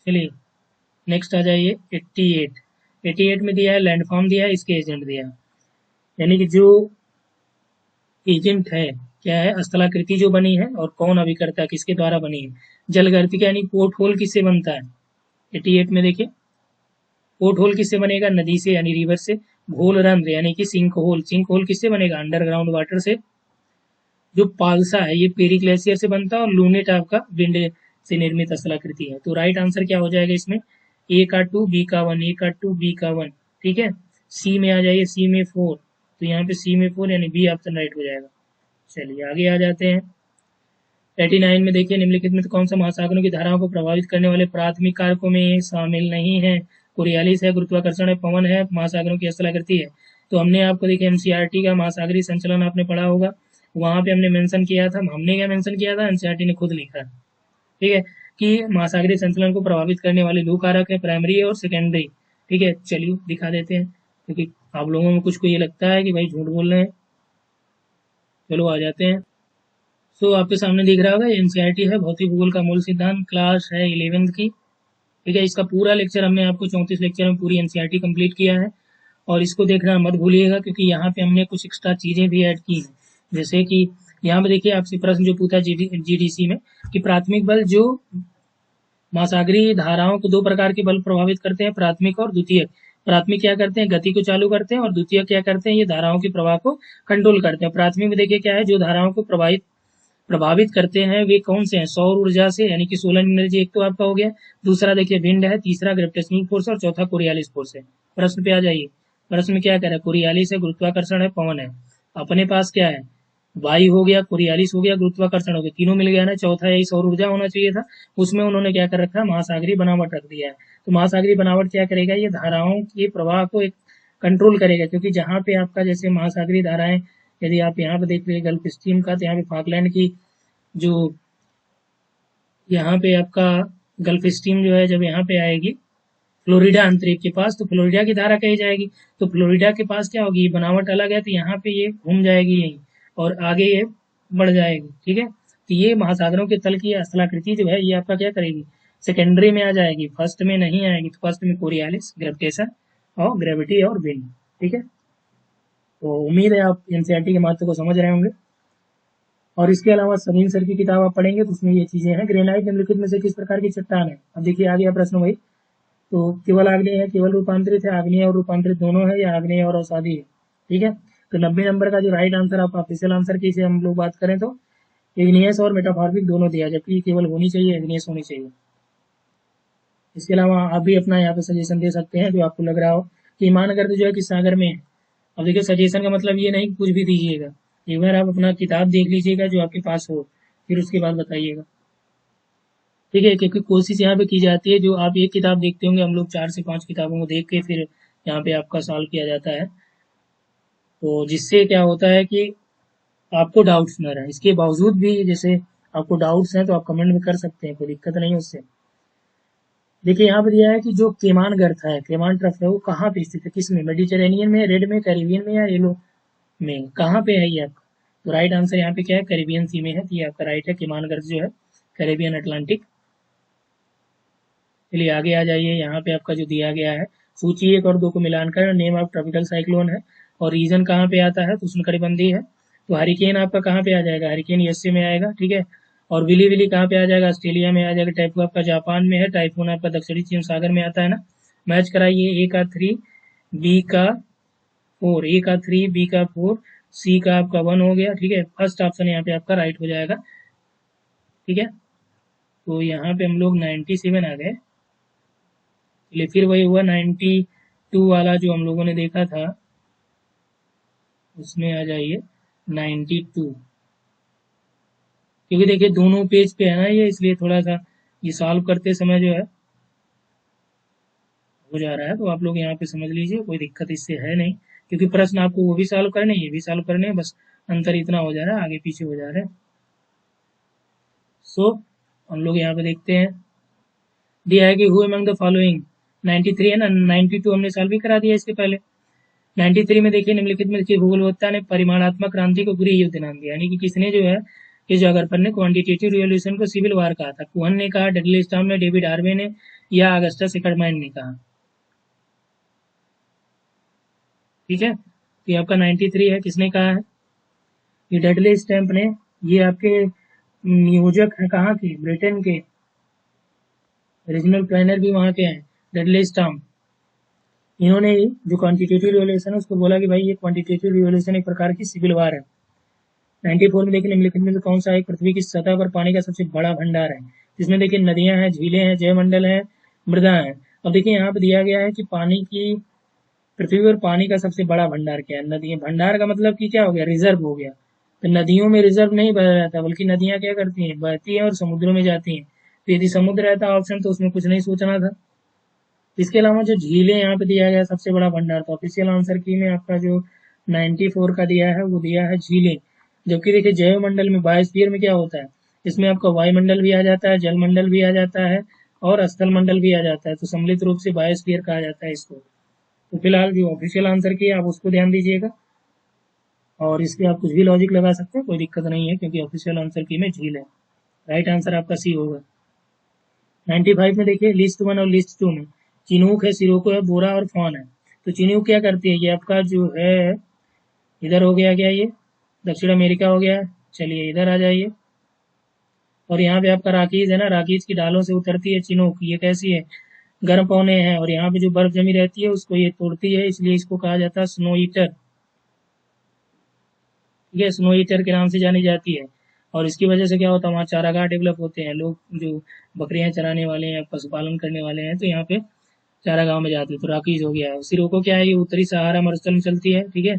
चलिए नेक्स्ट आ जाइए 88। 88 में दिया है लैंडफॉर्म दिया है, इसके एजेंट दिया है, यानी कि जो एजेंट है क्या है, स्थलाकृति जो बनी है और कौन अभिकर्ता किसके द्वारा बनी है। जलगर्तिका यानी पोर्ट होल किससे बनता है, 88 में देखिए पोर्ट होल किससे बनेगा, नदी से यानी रिवर से। घोल रंध्र यानी कि सिंक होल, सिंक होल किससे बनेगा, अंडरग्राउंड वाटर से। जो पालसा है ये पेरी ग्लेशियर से बनता है और लूनेट आपका विंड से निर्मित स्थलाकृति है। तो राइट आंसर क्या हो जाएगा इसमें, ए का 2 बी का 1, ए का 2 बी का 1। ठीक है, सी में आ जाइए, सी में 4, तो यहाँ पे सी में 4 यानी बी ऑप्शन राइट हो जाएगा। चलिए आगे आ जाते हैं 89 में देखिए, निम्नलिखित में कौन सा महासागरों की धाराओं को प्रभावित करने वाले प्राथमिक कारकों में शामिल नहीं है। कोरियालिस है, गुरुत्वाकर्षण है, पवन है, महासागरों की स्थलाकृति है। तो हमने आपको देखिए एनसीईआरटी का महासागरीय संचलन आपने पढ़ा होगा, वहां पे हमने मेंशन किया था, हमने क्या मेंशन किया था, एनसीईआरटी ने खुद लिखा। ठीक है, कि महासागरीय संचलन को प्रभावित करने वाले दो कारक है, प्राइमरी और सेकेंडरी। ठीक है, चलिए दिखा देते हैं, क्योंकि आप लोगों में कुछ को ये लगता है कि भाई झूठ बोल रहे हैं। चलो आ जाते हैं। सो आपके सामने दिख रहा होगा एनसीईआरटी है, भौतिक भूगोल का मूल सिद्धांत, क्लास है 11th की। ठीक है, इसका पूरा लेक्चर हमने आपको 34 लेक्चर में पूरी एनसीईआरटी कंप्लीट किया है, और इसको देखना मत भूलिएगा, क्योंकि यहाँ पे हमने कुछ एक्स्ट्रा चीजें भी ऐड की हैं। जैसे कि यहाँ पे देखिए आपसे प्रश्न जो पूछा जीडीसी में, कि प्राथमिक बल जो महासागरीय धाराओं को दो प्रकार के बल प्रभावित करते हैं, प्राथमिक और द्वितीयक। प्राथमिक क्या करते हैं, गति को चालू करते हैं, और द्वितीयक क्या करते हैं, ये धाराओं के प्रवाह को कंट्रोल करते हैं। प्राथमिक में देखिए क्या है, जो धाराओं को प्रभावित करते हैं वे कौन से हैं, सौर ऊर्जा से यानी कि सोलर एनर्जी एक तो आपका हो गया, दूसरा देखिए विंड है, तीसरा ग्रेविटेशनल फोर्स और चौथा कोरियालिस फोर्स है। प्रश्न पे आ जाइए, प्रश्न में क्या कह रहा है, कोरियालिस है, गुरुत्वाकर्षण है, पवन है। अपने पास क्या है, वायु हो गया, कोरियालिस हो गया, गुरुत्वाकर्षण हो गया, तीनों मिल गया ना, चौथा यही सौर ऊर्जा होना चाहिए था। उसमें उन्होंने क्या कर रखा है, महासागरीय बनावट रख दिया है। तो महासागरीय बनावट क्या करेगा, ये धाराओं के प्रवाह को एक कंट्रोल करेगा, क्योंकि जहाँ पे आपका जैसे महासागरीय धाराएं, यदि आप यहाँ पे देख लीजिए गल्फ स्ट्रीम का, तो यहाँ पे फाकलैंड की जो यहाँ पे आपका गल्फ स्ट्रीम जो है जब यहाँ पे आएगी फ्लोरिडा अंतरिक्ष के पास, तो फ्लोरिडा की धारा कही जाएगी। तो फ्लोरिडा के पास क्या होगी, बनावट अलग है, तो यहाँ पे ये घूम जाएगी यही और आगे ये बढ़ जाएगी। ठीक है, तो ये महासागरों के तल की स्थलाकृति जो है ये आपका क्या करेगी, सेकेंडरी में आ जाएगी, फर्स्ट में नहीं आएगी। तो फर्स्ट में कोरियालिस, ग्रेविटेशन और ग्रेविटी और विंड। ठीक है, तो उम्मीद है आप एनसीईआरटी के महत्व को समझ रहे होंगे। और इसके अलावा समीन सर की किताब आप पढ़ेंगे तो उसमें ये चीजें हैं। ग्रेनाइट निम्नलिखित में से किस प्रकार की चट्टान है, अब देखिए आ गया प्रश्न वही। तो केवल आग्नेय है, केवल रूपांतरित है, आग्नेय और रूपांतरित दोनों है, या आग्नेय और अवसादी है। ठीक है, तो 90 नंबर का जो राइट आंसर आप ऑफिशियल आंसर की से हम लोग बात करें तो इग्नियस और मेटाफॉर्मिक दोनों दिया, जबकि केवल होनी चाहिए, इग्नियस होनी चाहिए। इसके अलावा आप भी अपना यहाँ पे सजेशन दे सकते हैं जो आपको लग रहा हो कि ईमानगर्द जो है किस सागर में है। अब देखिए सजेशन का मतलब ये नहीं कि कुछ भी दीजिएगा, एक बार आप अपना किताब देख लीजिएगा जो आपके पास हो, फिर उसके बाद बताइएगा। ठीक है, क्योंकि कोशिश यहाँ पे की जाती है, जो आप एक किताब देखते होंगे, हम लोग 4 से 5 किताबों को देख के फिर यहाँ पे आपका सॉल्व किया जाता है। तो जिससे क्या होता है कि आपको डाउट्स न रहे। इसके बावजूद भी जैसे आपको डाउट्स हैं तो आप कमेंट में कर सकते हैं, कोई दिक्कत नहीं है उससे। देखिए यहाँ पे दिया है कि जो केमान गर्थ है, केमान ट्रफ है, वो कहाँ पे स्थित है, किस में, मेडिटेरेनियन में, रेड में, कैरिबियन में, या येलो में, कहाँ पे है ये आपका। तो राइट आंसर यहाँ पे क्या है, कैरिबियन सी में है, तो ये आपका राइट है, केमान गर्थ जो है कैरिबियन अटलांटिक। चलिए आगे आ जाइए, यहाँ पे आपका जो दिया गया है सूची 1 और 2 को मिलान कर नेम ऑफ ट्रॉपिकल साइक्लोन है, और रीजन कहाँ पे आता है, तो उष्णकटिबंधीय है। तो हरिकेन आपका कहाँ पे आ जाएगा, हरिकेन यूएसए में आएगा। ठीक है, और विली विली कहाँ पे आ जाएगा, ऑस्ट्रेलिया में आ जाएगा। टाइफून आपका जापान में है, टाइफून आपका दक्षिणी चीन सागर में आता है ना। मैच कराइए, ए का 3 बी का 4, ए का 3 बी का 4 सी का आपका 1 हो गया। ठीक है, फर्स्ट ऑप्शन यहाँ पे आपका राइट हो जाएगा। ठीक है, तो यहाँ पे हम लोग 97 आ गए। चलिए फिर वही हुआ 92 वाला जो हम लोगों ने देखा था, उसमें आ जाइए 92, क्योंकि देखिए दोनों पेज पे है ना ये, इसलिए थोड़ा सा ये सॉल्व करते समय जो है हो जा रहा है, तो आप लोग यहाँ पे समझ लीजिए, कोई दिक्कत इससे है नहीं, क्योंकि प्रश्न आपको वो भी सॉल्व करने ये भी सॉल्व करने हैं, बस अंतर इतना हो जा रहा है, आगे पीछे हो जा रहे हैं। सो हम लोग यहाँ पे देखते हैं, दिया है कि हु अमंग द फॉलोइंग, 93 है ना, 92 हमने सॉल्व भी करा दिया इसके पहले। 93 में देखिए, निम्नलिखित में देखिए भूगोलवेत्ता ने परिमाणात्मक क्रांति को गृह युद्ध नाम दिया, यानी कि किसने जो है, इस जागरकर ने क्वांटिटेटिव रिवॉल्यूशन को सिविल वार कहा था। कुहन ने कहा, डडली स्टॉर्म ने, डेविड हार्वे ने, या अगस्टस एकरमैन ने कहा। ठीक है, तो ये आपका 93 है, किसने कहा है, ये डडली स्टैम्प ने। ये आपके नियोजक हैं कहाँ के, ब्रिटेन के, रीजनल प्लानर भी वहाँ के हैं, डडली स्टॉर्म। इन्होंने जो क्वांटिटेटिव रिवॉल्यूशन है उसको बोला कि भाई ये क्वांटिटेटिव रिवॉल्यूशन एक प्रकार की सिविल वार है। 94 में देखिए, निम्नलिखित में कौन सा एक पृथ्वी की सतह पर पानी का सबसे बड़ा भंडार है, जिसमें देखिए नदियां हैं, झीलें हैं, जयमंडल है, मृदा है। अब देखिए यहाँ पे दिया गया है कि पानी की, पृथ्वी पर पानी का सबसे बड़ा भंडार क्या है, नदी। भंडार का मतलब कि क्या हो गया, रिजर्व हो गया। तो नदियों में रिजर्व नहीं बह रहता, बल्कि नदियां क्या करती हैं, बहती हैं और समुद्रों में जाती हैं। तो यदि समुद्र रहता ऑप्शन तो उसमें कुछ नहीं सोचना था। इसके अलावा जो झीलें यहाँ पे दिया गया सबसे बड़ा भंडार, तो ऑफिशियल आंसर की में आपका जो 94 का दिया है वो दिया है झीलें। जबकि देखिए जैवमंडल में, बायोस्फीयर में क्या होता है, इसमें आपका वायुमंडल भी आ जाता है, जलमंडल भी आ जाता है और स्थल मंडल भी आ जाता है, तो सम्मिलित रूप से बायोस्फीयर कहा जाता है इसको। तो फिलहाल जो ऑफिशियल आंसर की है आप उसको ध्यान दीजिएगा, और इसके आप कुछ भी लॉजिक लगा सकते हैं, कोई दिक्कत नहीं है, क्योंकि ऑफिशियल आंसर की में झील है। राइट आंसर आपका सी होगा। 95 में देखिए, लिस्ट 1 और लिस्ट 2 में चिनूक है, सिरोको है, बोरा और फॉन है। तो चिनूक क्या करती है, ये आपका जो है इधर हो गया, क्या ये दक्षिण अमेरिका हो गया। चलिए इधर आ जाइए, और यहाँ पे आपका राकीज है ना, राकीज की डालों से उतरती है चिनूक। ये कैसी है, गर्म पौने हैं, और यहाँ पे जो बर्फ जमी रहती है उसको ये तोड़ती है, इसलिए इसको कहा जाता है स्नो ईटर। ठीक है, स्नो ईटर के नाम से जानी जाती है। और इसकी वजह से क्या होता है, वहाँ चारागाह डेवलप होते हैं, लोग जो बकरियां चराने वाले हैं, पशुपालन करने वाले हैं, तो यहाँ पे चारागाह में जाते हैं। तो राकीज हो गया है। सिरोको क्या है, ये उत्तरी सहारा मरुस्थल में चलती है। ठीक है,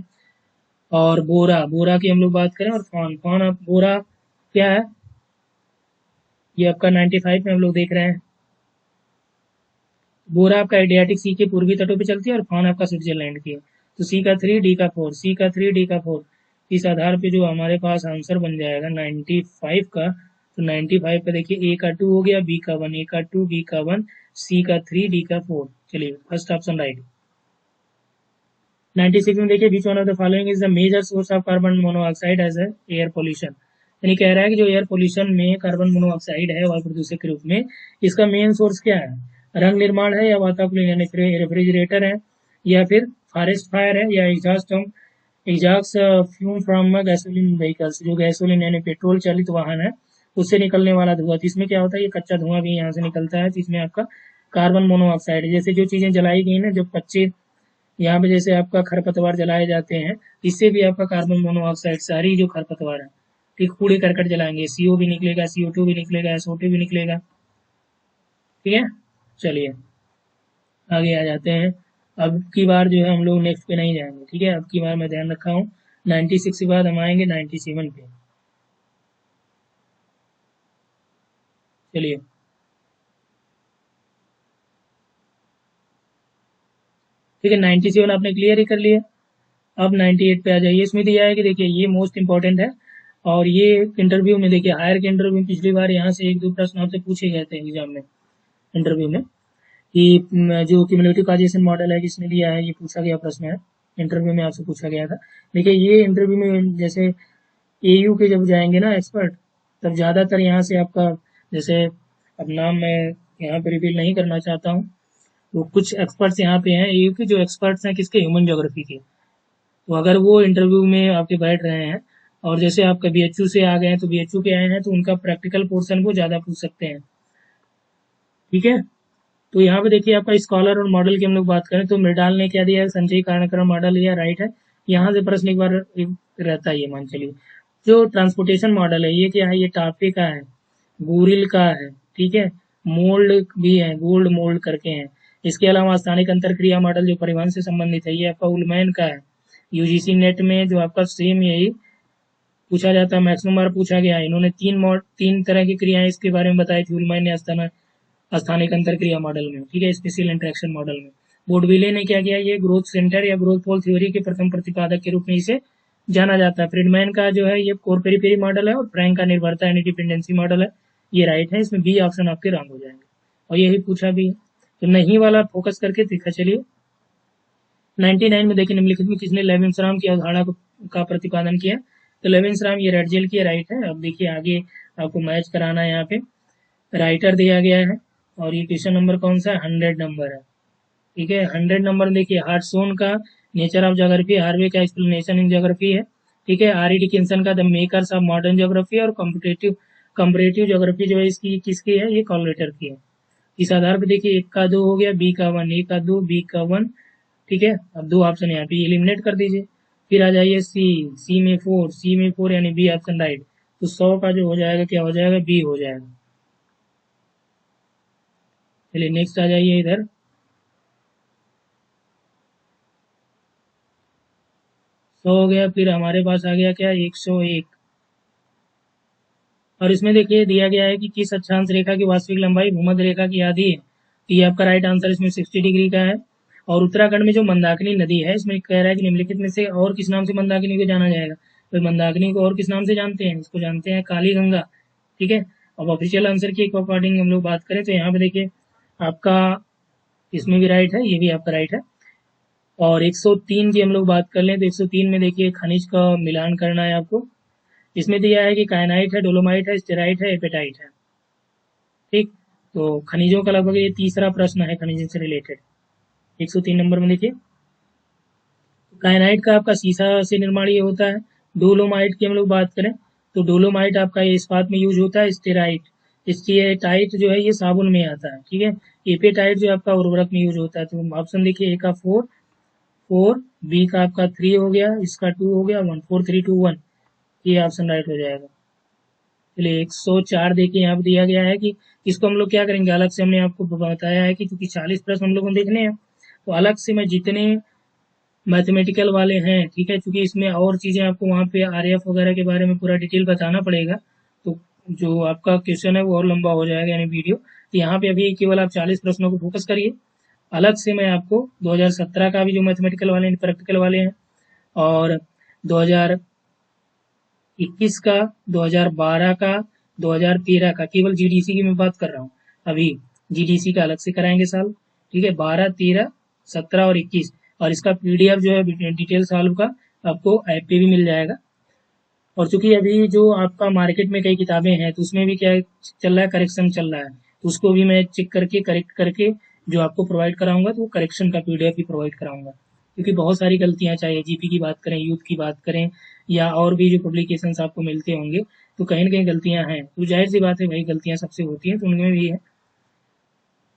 और बोरा, बोरा की हम लोग बात करें, और फॉन, फॉन बोरा क्या है, ये आपका 95 में हम लोग देख रहे हैं। बोरा आपका एडियाटिक सी के पूर्वी तटों पे चलती है, और फॉन आपका स्विट्जरलैंड की है। तो सी का 3, डी का 4, सी का 3, डी का 4। इस आधार पे जो हमारे पास आंसर बन जाएगा 95 का, तो 95 पे देखिए, ए का 2 हो गया, बी का 1, ए का 2, बी का 1, सी का 3, डी का 4। चलिए फर्स्ट ऑप्शन राइट। 96 में देखिए, which one of the following is the major source of carbon monoxide as air pollution. यानी कह रहा है कि जो एयर पोल्यूशन में कार्बन मोनोऑक्साइड है वायु प्रदूषक के रूप में, इसका मेन सोर्स क्या है, रंग निर्माण है, या वातावरण यानी रेफ्रिजरेटर है, या फिर फॉरेस्ट फायर है, या exhaust fume from gasoline vehicles, जो गैसोलीन यानी पेट्रोल चालित वाहन है उससे निकलने वाला धुआं। तो इसमें क्या होता है, ये कच्चा धुआं भी यहाँ से निकलता है, तो इसमें आपका कार्बन मोनोऑक्साइड है। जैसे जो चीजें जलाई गई ना, जो कच्चे यहाँ पे जैसे आपका खरपतवार जलाए जाते हैं, इससे भी आपका कार्बन मोनोऑक्साइड, सारी जो खरपतवार है, ठीक, कूड़े करकट जलाएंगे, सीओ भी निकलेगा, CO2 भी निकलेगा, SO2 भी निकलेगा। ठीक है, चलिए आगे आ जाते हैं। अब की बार जो है हम लोग नेक्स्ट पे नहीं जाएंगे, ठीक है, अब की बार मैं ध्यान रखा हूँ 96 के बाद हम आएंगे 97 पे। चलिए, ठीक है, 97 आपने क्लियर ही कर लिया। अब 98 पे आ जाइए। इसमें दिया है कि देखिए ये मोस्ट इंपॉर्टेंट है, और ये इंटरव्यू में देखिए, हायर के इंटरव्यू में पिछली बार यहाँ से एक दो प्रश्न आपसे पूछे गए थे एग्जाम में, इंटरव्यू में, कि जो क्यूमुलेटिव कॉजेशन मॉडल है जिसने दिया है, ये पूछा गया प्रश्न है, इंटरव्यू में आपसे पूछा गया था। देखिए ये इंटरव्यू में जैसे AU के जब जाएंगे ना एक्सपर्ट, तब ज़्यादातर यहाँ से आपका, जैसे अब नाम मैं यहाँ पे रिवील नहीं करना चाहता हूँ, वो कुछ एक्सपर्ट्स यहाँ पे हैं AU के, जो एक्सपर्ट्स हैं किसके, ह्यूमन ज्योग्राफी के। तो अगर वो इंटरव्यू में आपके बैठ रहे हैं, और जैसे आप कभी BHU से आ गए हैं, तो BHU के आए हैं, तो उनका प्रैक्टिकल पोर्शन को ज़्यादा पूछ सकते हैं। ठीक है, तो यहाँ पे देखिए आपका स्कॉलर और मॉडल की हम लोग बात करें, तो मृडाल ने क्या दिया है, संचयी कार्यक्रम मॉडल, या राइट है। यहाँ से प्रश्न एक बार रहता है, ये मान चलिए, जो ट्रांसपोर्टेशन मॉडल है ये क्या है, ये टापे का है, गुरिल का है, ठीक है, मोल्ड भी है, गोल्ड मोल्ड करके हैं, इसके अलावा स्थानिक अंतर क्रिया मॉडल जो परिवहन से संबंधित है, ये आपका उलमैन का है। यूजीसी नेट में जो आपका सेम यही पूछा जाता है, मैक्सिमम बार पूछा गया है। इन्होंने तीन तरह की क्रियाएं इसके बारे में बताई थी उलमैन ने स्थानिक अंतर क्रिया मॉडल में, ठीक है, स्पेशल इंटरेक्शन मॉडल में। बोर्डविले ने क्या किया, ये ग्रोथ सेंटर या ग्रोथ पोल थ्योरी के प्रथम प्रतिपादक के रूप में इसे जाना जाता है। फ्रीडमैन का जो है ये कोर पेरीफेरी मॉडल है, और फ्रैंक का निर्भरता यानी डिपेंडेंसी मॉडल है। ये राइट है, इसमें बी ऑप्शन आपके रॉन्ग हो जाएंगे, और यही पूछा भी है। तो नहीं वाला फोकस करके देखा। चलिए 99 में देखिए निम्नलिखित में किसने लेविन्सराम की अवधारणा का प्रतिपादन किया। तो लेविन्सराम ये रेड जेल की राइट है। अब देखिए आगे आपको मैच कराना है, यहाँ पे राइटर दिया गया है, और ये क्वेश्चन नंबर कौन सा है, 100 नंबर है, ठीक है। 100 नंबर देखिए, हार्टसोन का नेचर ऑफ ज्योग्राफी, हार्वे का एक्सप्लेनेशन इन ज्योग्राफी है, ठीक है। आर ई डिकिंसन का the makers of modern geography, और कंपरेटिव ज्योग्राफी जो है इसकी किसकी है, ये कॉलरेटर की है। इस आधार पर देखिए 1 का 2 हो गया, बी का 1, ए का 2, बी का 1, ठीक है। अब 2 ऑप्शन यहाँ पे एलिमिनेट कर दीजिए। फिर आ जाइए सी में 4, सी में 4 यानी बी ऑप्शन राइट। तो 100 का जो हो जाएगा क्या हो जाएगा, बी हो जाएगा। चलिए नेक्स्ट आ जाइए इधर। सौ हो गया, फिर हमारे पास आ गया क्या, 101। और इसमें देखिए दिया गया है कि किस अक्षांश रेखा की वास्तविक लंबाई भूमध्य रेखा की आधी है। तो ये आपका राइट आंसर इसमें 60 डिग्री का है। और उत्तराखंड में जो मंदाकिनी नदी है, इसमें कह रहा है कि निम्नलिखित में से और किस नाम से मंदाकिनी को जाना जाएगा। तो मंदाकिनी को और किस नाम से जानते हैं, इसको जानते हैं काली गंगा, ठीक है। अब ऑफिशियल आंसर के अकॉर्डिंग हम लोग बात करें तो यहाँ पे देखिए आपका इसमें भी राइट है, ये भी आपका राइट है। और 103 की हम लोग बात कर लें तो 103 में देखिए खनिज का मिलान करना है आपको। इसमें दिया है कि कायनाइट है, डोलोमाइट है, स्टेराइट है, एपेटाइट है, ठीक। तो खनिजों का लगभग ये तीसरा प्रश्न है खनिज से रिलेटेड। 103 नंबर में देखिए कायनाइट का आपका सीसा से निर्माण ये होता है। डोलोमाइट की हम लोग बात करें तो डोलोमाइट आपका ये इस्पात में यूज होता है। स्टेराइट जो है ये साबुन में आता है, ठीक है। एपेटाइट जो आपका उर्वरक में यूज होता है। तो ऑप्शन देखिए, ए का 4, बी का आपका 3 हो गया, इसका 2 हो गया, 1, 4 3 2 1, ये ऑप्शन राइट हो जाएगा। चलिए 104 देखिए यहाँ पे दिया गया है कि इसको हम लोग क्या करेंगे, अलग से हमने आपको बताया है कि क्योंकि 40 प्रश्न हम लोग को देखने हैं, तो अलग से मैं जितने मैथमेटिकल वाले हैं, ठीक है, क्योंकि इसमें और चीज़ें आपको वहाँ पे आरएफ वगैरह के बारे में पूरा डिटेल बताना पड़ेगा, तो जो आपका क्वेश्चन है वो और लंबा हो जाएगा यानी वीडियो। तो यहाँ पे अभी केवल आप 40 प्रश्नों को फोकस करिए। अलग से मैं आपको 2017 का भी जो मैथमेटिकल वाले हैं, प्रैक्टिकल वाले हैं, और 2021 का, 2012 का, 2013 का, केवल जीडीसी की मैं बात कर रहा हूँ अभी। जीडीसी का अलग से कराएंगे साल, ठीक है, 12, 13, 17 और 21। और इसका पीडीएफ जो है डिटेल सॉल्व का आपको ऐप पे भी मिल जाएगा। और चूंकि अभी जो आपका मार्केट में कई किताबें हैं तो उसमें भी क्या चल रहा है, करेक्शन चल रहा है, तो उसको भी मैं चेक करके करेक्ट करके जो आपको प्रोवाइड कराऊंगा, तो वो करेक्शन का पीडीएफ भी प्रोवाइड कराऊंगा। क्योंकि बहुत सारी गलतियां, चाहे जीपी की बात करें, यूथ की बात करें, या और भी जो पब्लिकेशंस आपको मिलते होंगे, तो कहीं ना कहीं गलतियां हैं। तो जाहिर सी बात है भाई, गलतियां सबसे होती हैं, तो उनमें भी है।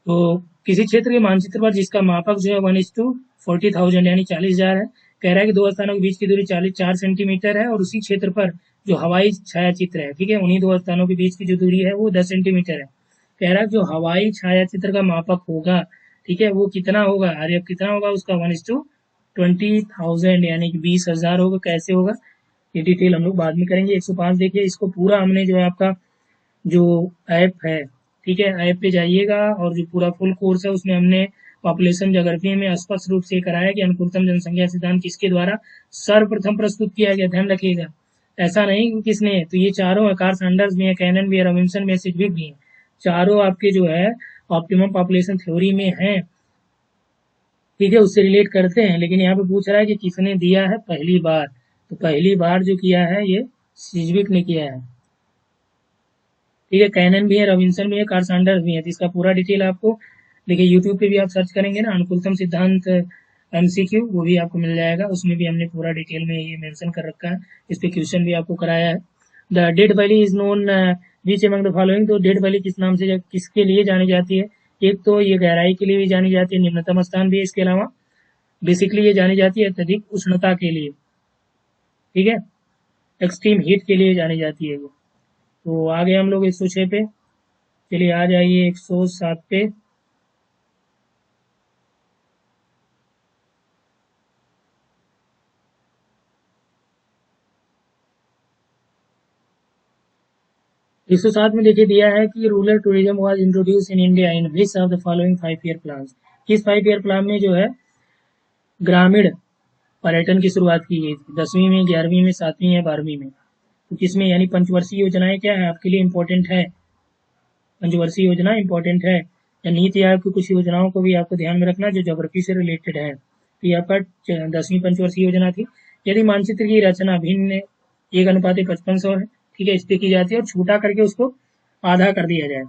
तो किसी क्षेत्र के मानचित्र पर जिसका मापक जो है 1:40,000 यानी 40,000 है, कह रहा है कि दो स्थानों के बीच की दूरी 4 सेंटीमीटर है, और उसी क्षेत्र पर जो हवाई छाया चित्र है, ठीक है, उन्हीं दो स्थानों के बीच की जो दूरी है वो 10 सेंटीमीटर है। कह रहा है जो हवाई छाया चित्र का मापक होगा, ठीक है, वो कितना होगा, अरे अब कितना होगा उसका, 1:20,000 यानी कि 20,000 होगा। कैसे होगा ये डिटेल हम लोग बाद में करेंगे। 105 देखिए, इसको पूरा हमने जो है आपका जो ऐप है, ठीक है, ऐप पे जाइएगा, और जो पूरा फुल कोर्स है उसमें हमने पॉपुलेशन ज्योग्राफी में स्पष्ट रूप से कराया कि अनुकूलतम जनसंख्या सिद्धांत किसके द्वारा सर्वप्रथम प्रस्तुत किया गया, ध्यान रखिएगा। ऐसा नहीं कि किसने, तो ये चारों है, कार्ल सैंडर्स भी है, कैनन भी है, रॉबिन्सन भी है, सिडविक भी है, चारों आपके जो है ऑप्टिमम पॉपुलेशन थ्योरी में है, ठीक है, उससे रिलेट करते हैं। लेकिन यहाँ पे पूछ रहा है कि किसने दिया है पहली बार, तो पहली बार जो किया है ये सिडविक ने किया है, ठीक है। कैनन भी है, रॉबिन्सन भी है, कार्ल सैंडर्स भी है। तो इसका पूरा डिटेल आपको देखिए यूट्यूब पे भी आप सर्च करेंगे ना, अनुकूलतम सिद्धांत एमसीक्यू, वो भी आपको मिल जाएगा। उसमें भी हमने पूरा डिटेल में ये मेंशन कर रखा है, इस पे क्वेश्चन भी आपको कराया है। The dead valley is known beach among the following, तो डेड वैली किस नाम से, किसके लिए जानी जाती है। एक तो ये गहराई के लिए भी जानी जाती है, निम्नतम स्थान भी है, इसके अलावा बेसिकली ये जानी जाती है अत्यधिक उष्णता के लिए, ठीक है, एक्सट्रीम हीट के लिए जानी जाती है ये। तो आगे हम लोग 106 पे, चलिए आ जाइए 107 पे। 107 में देखिए दिया है कि rural tourism was introduce in India in which of the following 5 year plan. किस 5 ईयर प्लान में जो है ग्रामीण पर्यटन की शुरुआत की गई थी? 10वीं में, 11वीं में, 7वीं या 12वीं में? तो किसमें? यानी पंचवर्षीय योजनाएं क्या है आपके लिए इंपॉर्टेंट है? पंचवर्षीय योजना इंपॉर्टेंट है। या नीति आयोग की कुछ योजनाओं को भी आपको ध्यान में रखना जो ज्योग्राफी से रिलेटेड है। तो ये आपका 10वीं पंचवर्षीय योजना थी। यदि मानचित्र की रचना भिन्न 1:5500 है, ठीक है, इस पे की जाती है और छोटा करके उसको आधा कर दिया जाए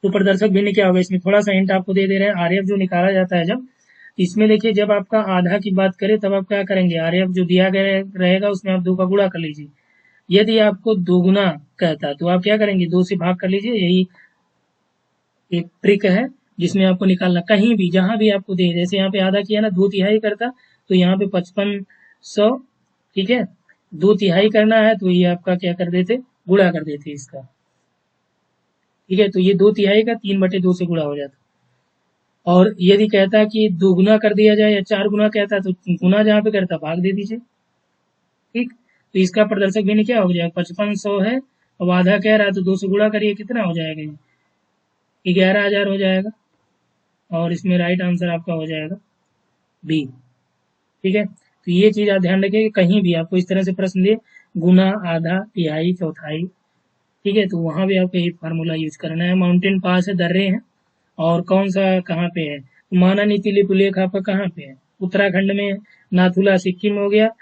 तो प्रदर्शक भिन्न क्या होगा? इसमें थोड़ा सा हिंट आपको दे दे रहे हैं। आरएफ जो निकाला जाता है जब, इसमें देखिए जब आपका आधा की बात करें तब आप क्या करेंगे? आरएफ जो दिया गया रहेगा उसमें आप 2 का गुणा कर लीजिए। यदि आपको दोगुना कहता तो आप क्या करेंगे? 2 से भाग कर लीजिए। यही एक ट्रिक है जिसमें आपको निकालना, कहीं भी जहां भी आपको दे, जैसे यहाँ पे आधा किया ना, 2/3 करता तो यहाँ पे 5500, ठीक है, 2/3 करना है तो ये आपका क्या कर देते? गुणा कर देते इसका, ठीक है। तो ये 2/3 का 3/2 से गुणा हो जाता। और यदि कहता कि दोगुना कर दिया जाए या 4 गुना कहता तो गुना जहाँ पे करता भाग दे दीजिए, ठीक। तो इसका प्रदर्शक भिन्न क्या हो जाएगा? 5500 है, अब आधा कह रहा है तो 2 से गुणा करिए, कितना हो जाएगा? 11,000 हो जाएगा। और इसमें राइट आंसर आपका हो जाएगा बी, ठीक है। तो ये चीज आप ध्यान रखिए कि कहीं भी आपको इस तरह से प्रश्न दे, गुना, आधा, तिहाई, चौथाई, ठीक है, तो वहां भी आपको यही फार्मूला यूज करना है। माउंटेन पास है, दर्रे हैं, और कौन सा कहाँ पे है? माना नीति लिपुलेख आपका कहाँ पे है? उत्तराखंड में है। नाथुला सिक्किम हो गया,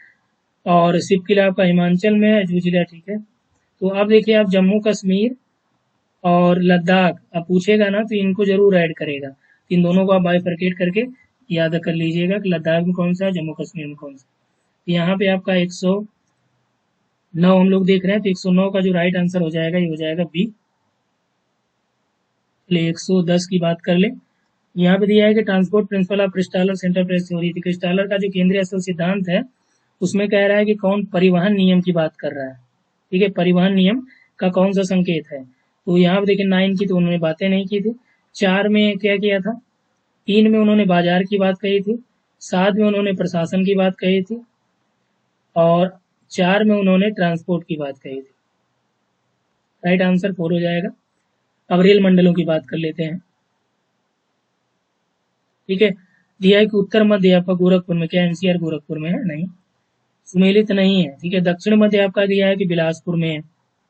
और शिवकिला आपका हिमाचल में है, झुझला, ठीक है। तो अब देखिए आप जम्मू कश्मीर और लद्दाख अब पूछेगा ना तो इनको जरूर ऐड करेगा। इन दोनों को आप बाइफरकेट करके याद कर लीजिएगा कि लद्दाख में कौन सा है, जम्मू कश्मीर में कौन सा। तो यहाँ पे आपका 109 हम लोग देख रहे हैं, तो 109 का जो राइट आंसर हो जाएगा ये हो जाएगा बी। चलिए 110 की बात कर ले। यहाँ पे दिया है कि transport principle of Christaller central place theory थी। क्रिस्टालर का जो केंद्रीय असल सिद्धांत है उसमें कह रहा है कि कौन परिवहन नियम की बात कर रहा है, ठीक है, परिवहन नियम का कौन सा संकेत है? तो यहाँ पे देखिए 9 की तो उन्होंने बातें नहीं की थी। 4 में क्या किया था? 3 में उन्होंने बाजार की बात कही थी। 7 में उन्होंने प्रशासन की बात कही थी। और 4 में उन्होंने ट्रांसपोर्ट की बात कही थी। राइट आंसर 4 हो जाएगा। अब रेल मंडलों की बात कर लेते हैं, ठीक है। दिया है कि उत्तर मध्य आपका गोरखपुर में, क्या एनसीआर गोरखपुर में है? नहीं, सुमेलित नहीं है, ठीक है। दक्षिण मध्य आपका दिया है कि बिलासपुर में है।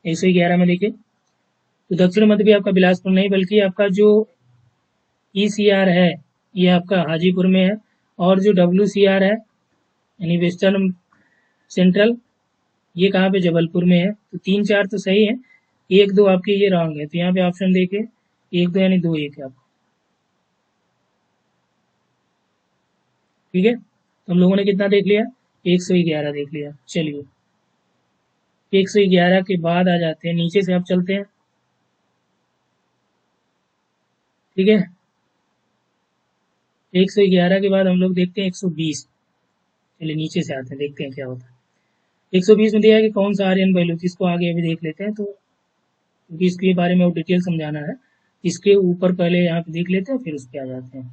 111 में देखिए, तो दक्षिण मध्य भी आपका बिलासपुर नहीं बल्कि आपका जो ईसीआर है ये आपका हाजीपुर में है। और जो डब्ल्यूसीआर है यानी वेस्टर्न सेंट्रल, ये कहाँ पे? जबलपुर में है। तो 3 4 तो सही है, 1 2 आपके ये रॉन्ग है। तो यहाँ पे ऑप्शन देखिए 1 2 यानी 2 1 है आपको, ठीक है। तो हम लोगों ने कितना देख लिया? 111 देख लिया। चलिए 111 के बाद आ जाते हैं, नीचे से आप चलते हैं, ठीक है। 111 के बाद हम लोग देखते हैं 120। चलिए नीचे से आते हैं, देखते हैं क्या होता है। 120 में दिया है कि कौन सा आर्यन बहलूत, इसको आगे अभी देख लेते हैं तो क्योंकि इसके बारे में और डिटेल समझाना है। इसके ऊपर पहले यहाँ पे देख लेते हैं फिर उस पर आ जाते हैं।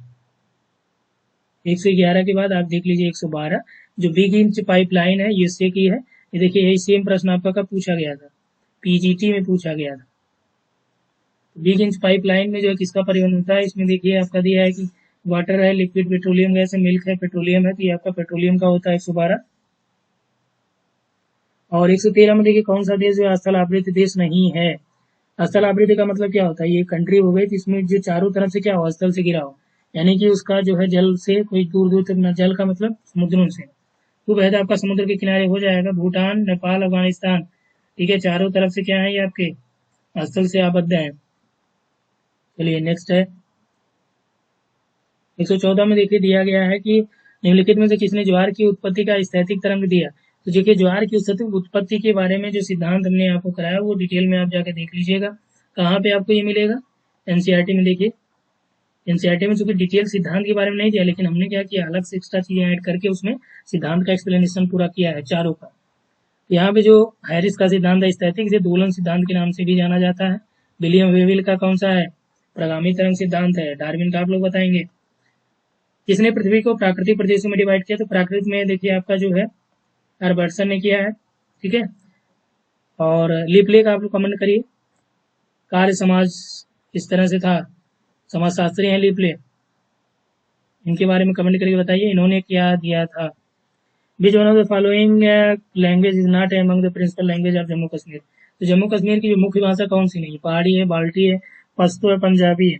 111 के बाद आप देख लीजिए 112, जो बिग इंच पाइपलाइन है यूएसए की है। ये देखिए यही सेम प्रश्न आपका कब पूछा गया था? पीजीटी में पूछा गया था। बिग इंच पाइपलाइन में जो है किसका परिवहन होता है? इसमें देखिए आपका दिया है कि वाटर है, लिक्विड पेट्रोलियम गैस है, मिल्क है, पेट्रोलियम है, तो ये आपका पेट्रोलियम का होता है 112। और 113 में देखिए कौन सा देश जो स्थल आवृत देश नहीं है? स्थल आवृत्ति का मतलब क्या होता है? ये कंट्री हो गई जिसमें जो चारों तरफ से क्या हो, स्थल से घिरा हो, यानी कि उसका जो है जल से कोई दूर दूर तक न, जल का मतलब समुद्रों से, तो वह आपका समुद्र के किनारे हो जाएगा। भूटान, नेपाल, अफगानिस्तान, ठीक है, चारों तरफ से क्या है ये आपके स्थल से आबद्ध है। चलिए नेक्स्ट है 114 में देखिए दिया गया है कि निम्नलिखित में से किसने ज्वार की उत्पत्ति का स्थैतिक तरंग दिया? तो देखिए ज्वार की उत्पत्ति के बारे में जो सिद्धांत हमने आपको कराया वो डिटेल में आप जाके देख लीजिएगा। कहाँ पे आपको ये मिलेगा? एनसीईआरटी में। देखिए एनसीईआरटी में चूंकि डिटेल सिद्धांत के बारे में नहीं दिया, लेकिन हमने क्या किया, अलग से एक्स्ट्रा चीजें ऐड करके उसमें सिद्धांत का एक्सप्लेनेशन पूरा किया है चारों का। यहाँ पे जो हैरिस का सिद्धांत है स्थैतिक, इसे दोलन सिद्धांत के नाम से भी जाना जाता है। विलियम वेविल का कौन सा है? प्रगामी तरंग सिद्धांत है। डार्विन का आप लोग बताएंगे। किसने पृथ्वी को प्राकृतिक प्रदेशों में डिवाइड किया? तो प्राकृत में देखिए आपका जो है हर्बर्टसन ने किया है, ठीक है। और लिपले का आप लोग कमेंट करिए। कार्य समाज इस तरह से था, समाजशास्त्री हैं लिपले, इनके बारे में कमेंट करके बताइए इन्होंने क्या दिया था। Which one of the following language is not among the principal language of Jammu Kashmir. तो जम्मू कश्मीर की जो मुख्य भाषा कौन सी नहीं है, पहाड़ी है, बाल्टी है, पश्तो है, पंजाबी है।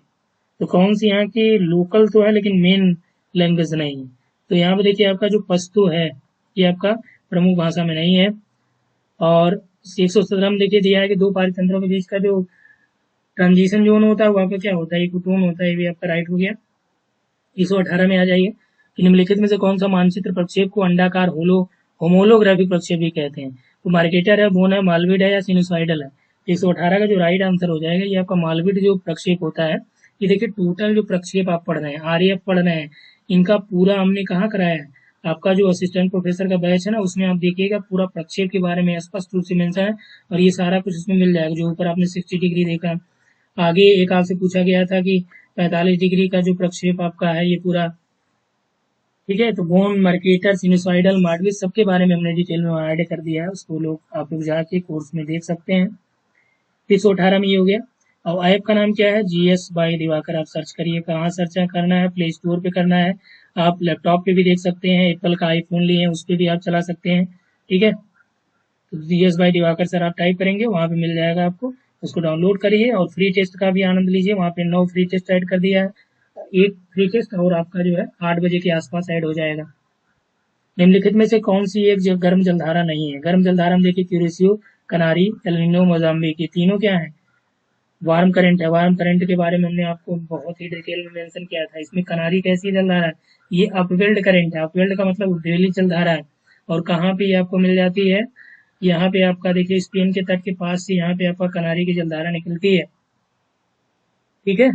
तो कौन सी यहाँ की लोकल तो है लेकिन मेन लैंग्वेज नहीं है। तो यहाँ पे देखिए आपका जो पश्तो है ये आपका प्रमुख भाषा में नहीं है। और 117 में देखिए दिया है कि दो पारितंत्रों के बीच का जो ट्रांजिशन जोन होता है वहाँ पे क्या होता है, एक टोन होता है, ये भी आपका राइट हो गया। 118 में आ जाइए कि निम्नलिखित में से कौन सा मानचित्र प्रक्षेप को अंडाकार होमोलोग्राफिक प्रक्षेप भी कहते हैं। तो मार्केटर है, बोन है, मालविड है या सिनुसॉइडल है। 118 का जो राइट आंसर हो जाएगा ये आपका मालविड जो प्रक्षेप होता है। ये देखिए टोटल जो प्रक्षेप आप पढ़ रहे हैं, आरएफ पढ़ रहे हैं, इनका पूरा हमने कहाँ कराया है, आपका जो असिस्टेंट प्रोफेसर का बैच है ना उसमें आप देखिएगा पूरा प्रक्षेप के बारे में स्पष्ट रूप से मेंशन है। और ये सारा कुछ इसमें मिल जाएगा, जो ऊपर आपने 60 डिग्री देखा। आगे एक आपसे पूछा गया था कि 45 डिग्री का जो प्रक्षेप आपका है ये पूरा, ठीक है। तो बोन, मर्केटर, सिनुसॉइडल, मार्डविस सबके बारे में हमने डिटेल में ऐड कर दिया है, उसको लोग आप लोग जाके कोर्स में देख सकते हैं। 118 में ये हो गया। और ऐप का नाम क्या है, जीएस बाय दिवाकर। आप सर्च करिए, कहाँ सर्च करना है, प्ले स्टोर पे करना है, आप लैपटॉप पे भी देख सकते हैं, एप्पल का आईफोन लिए हैं उस पर भी आप चला सकते हैं, ठीक है। तो जीएस बाय दिवाकर सर आप टाइप करेंगे वहाँ पे मिल जाएगा आपको, उसको डाउनलोड करिए और फ्री टेस्ट का भी आनंद लीजिए। वहाँ पे 9 फ्री टेस्ट ऐड कर दिया है, एक फ्री टेस्ट और आपका जो है 8 बजे के आसपास ऐड हो जाएगा। निम्नलिखित में से कौन सी एक गर्म जलधारा नहीं है। गर्म जलधारा में देखिए क्यूरिसियो, कनारी, एलिनो, मोजाम्बिक, ये तीनों क्या है, वार्म करंट है। वार्म करंट के बारे में हमने आपको बहुत ही डिटेल में मेंशन किया था। इसमें कनारी कैसी जलधारा है, ये अपवेल्ड करंट है। अपवेल्ड का मतलब उद्वेलित जलधारा है। और कहाँ पे ये आपको मिल जाती है, यहाँ पे आपका देखिए स्पेन के तट के पास से यहाँ पे आपका कनारी की जलधारा निकलती है, ठीक है।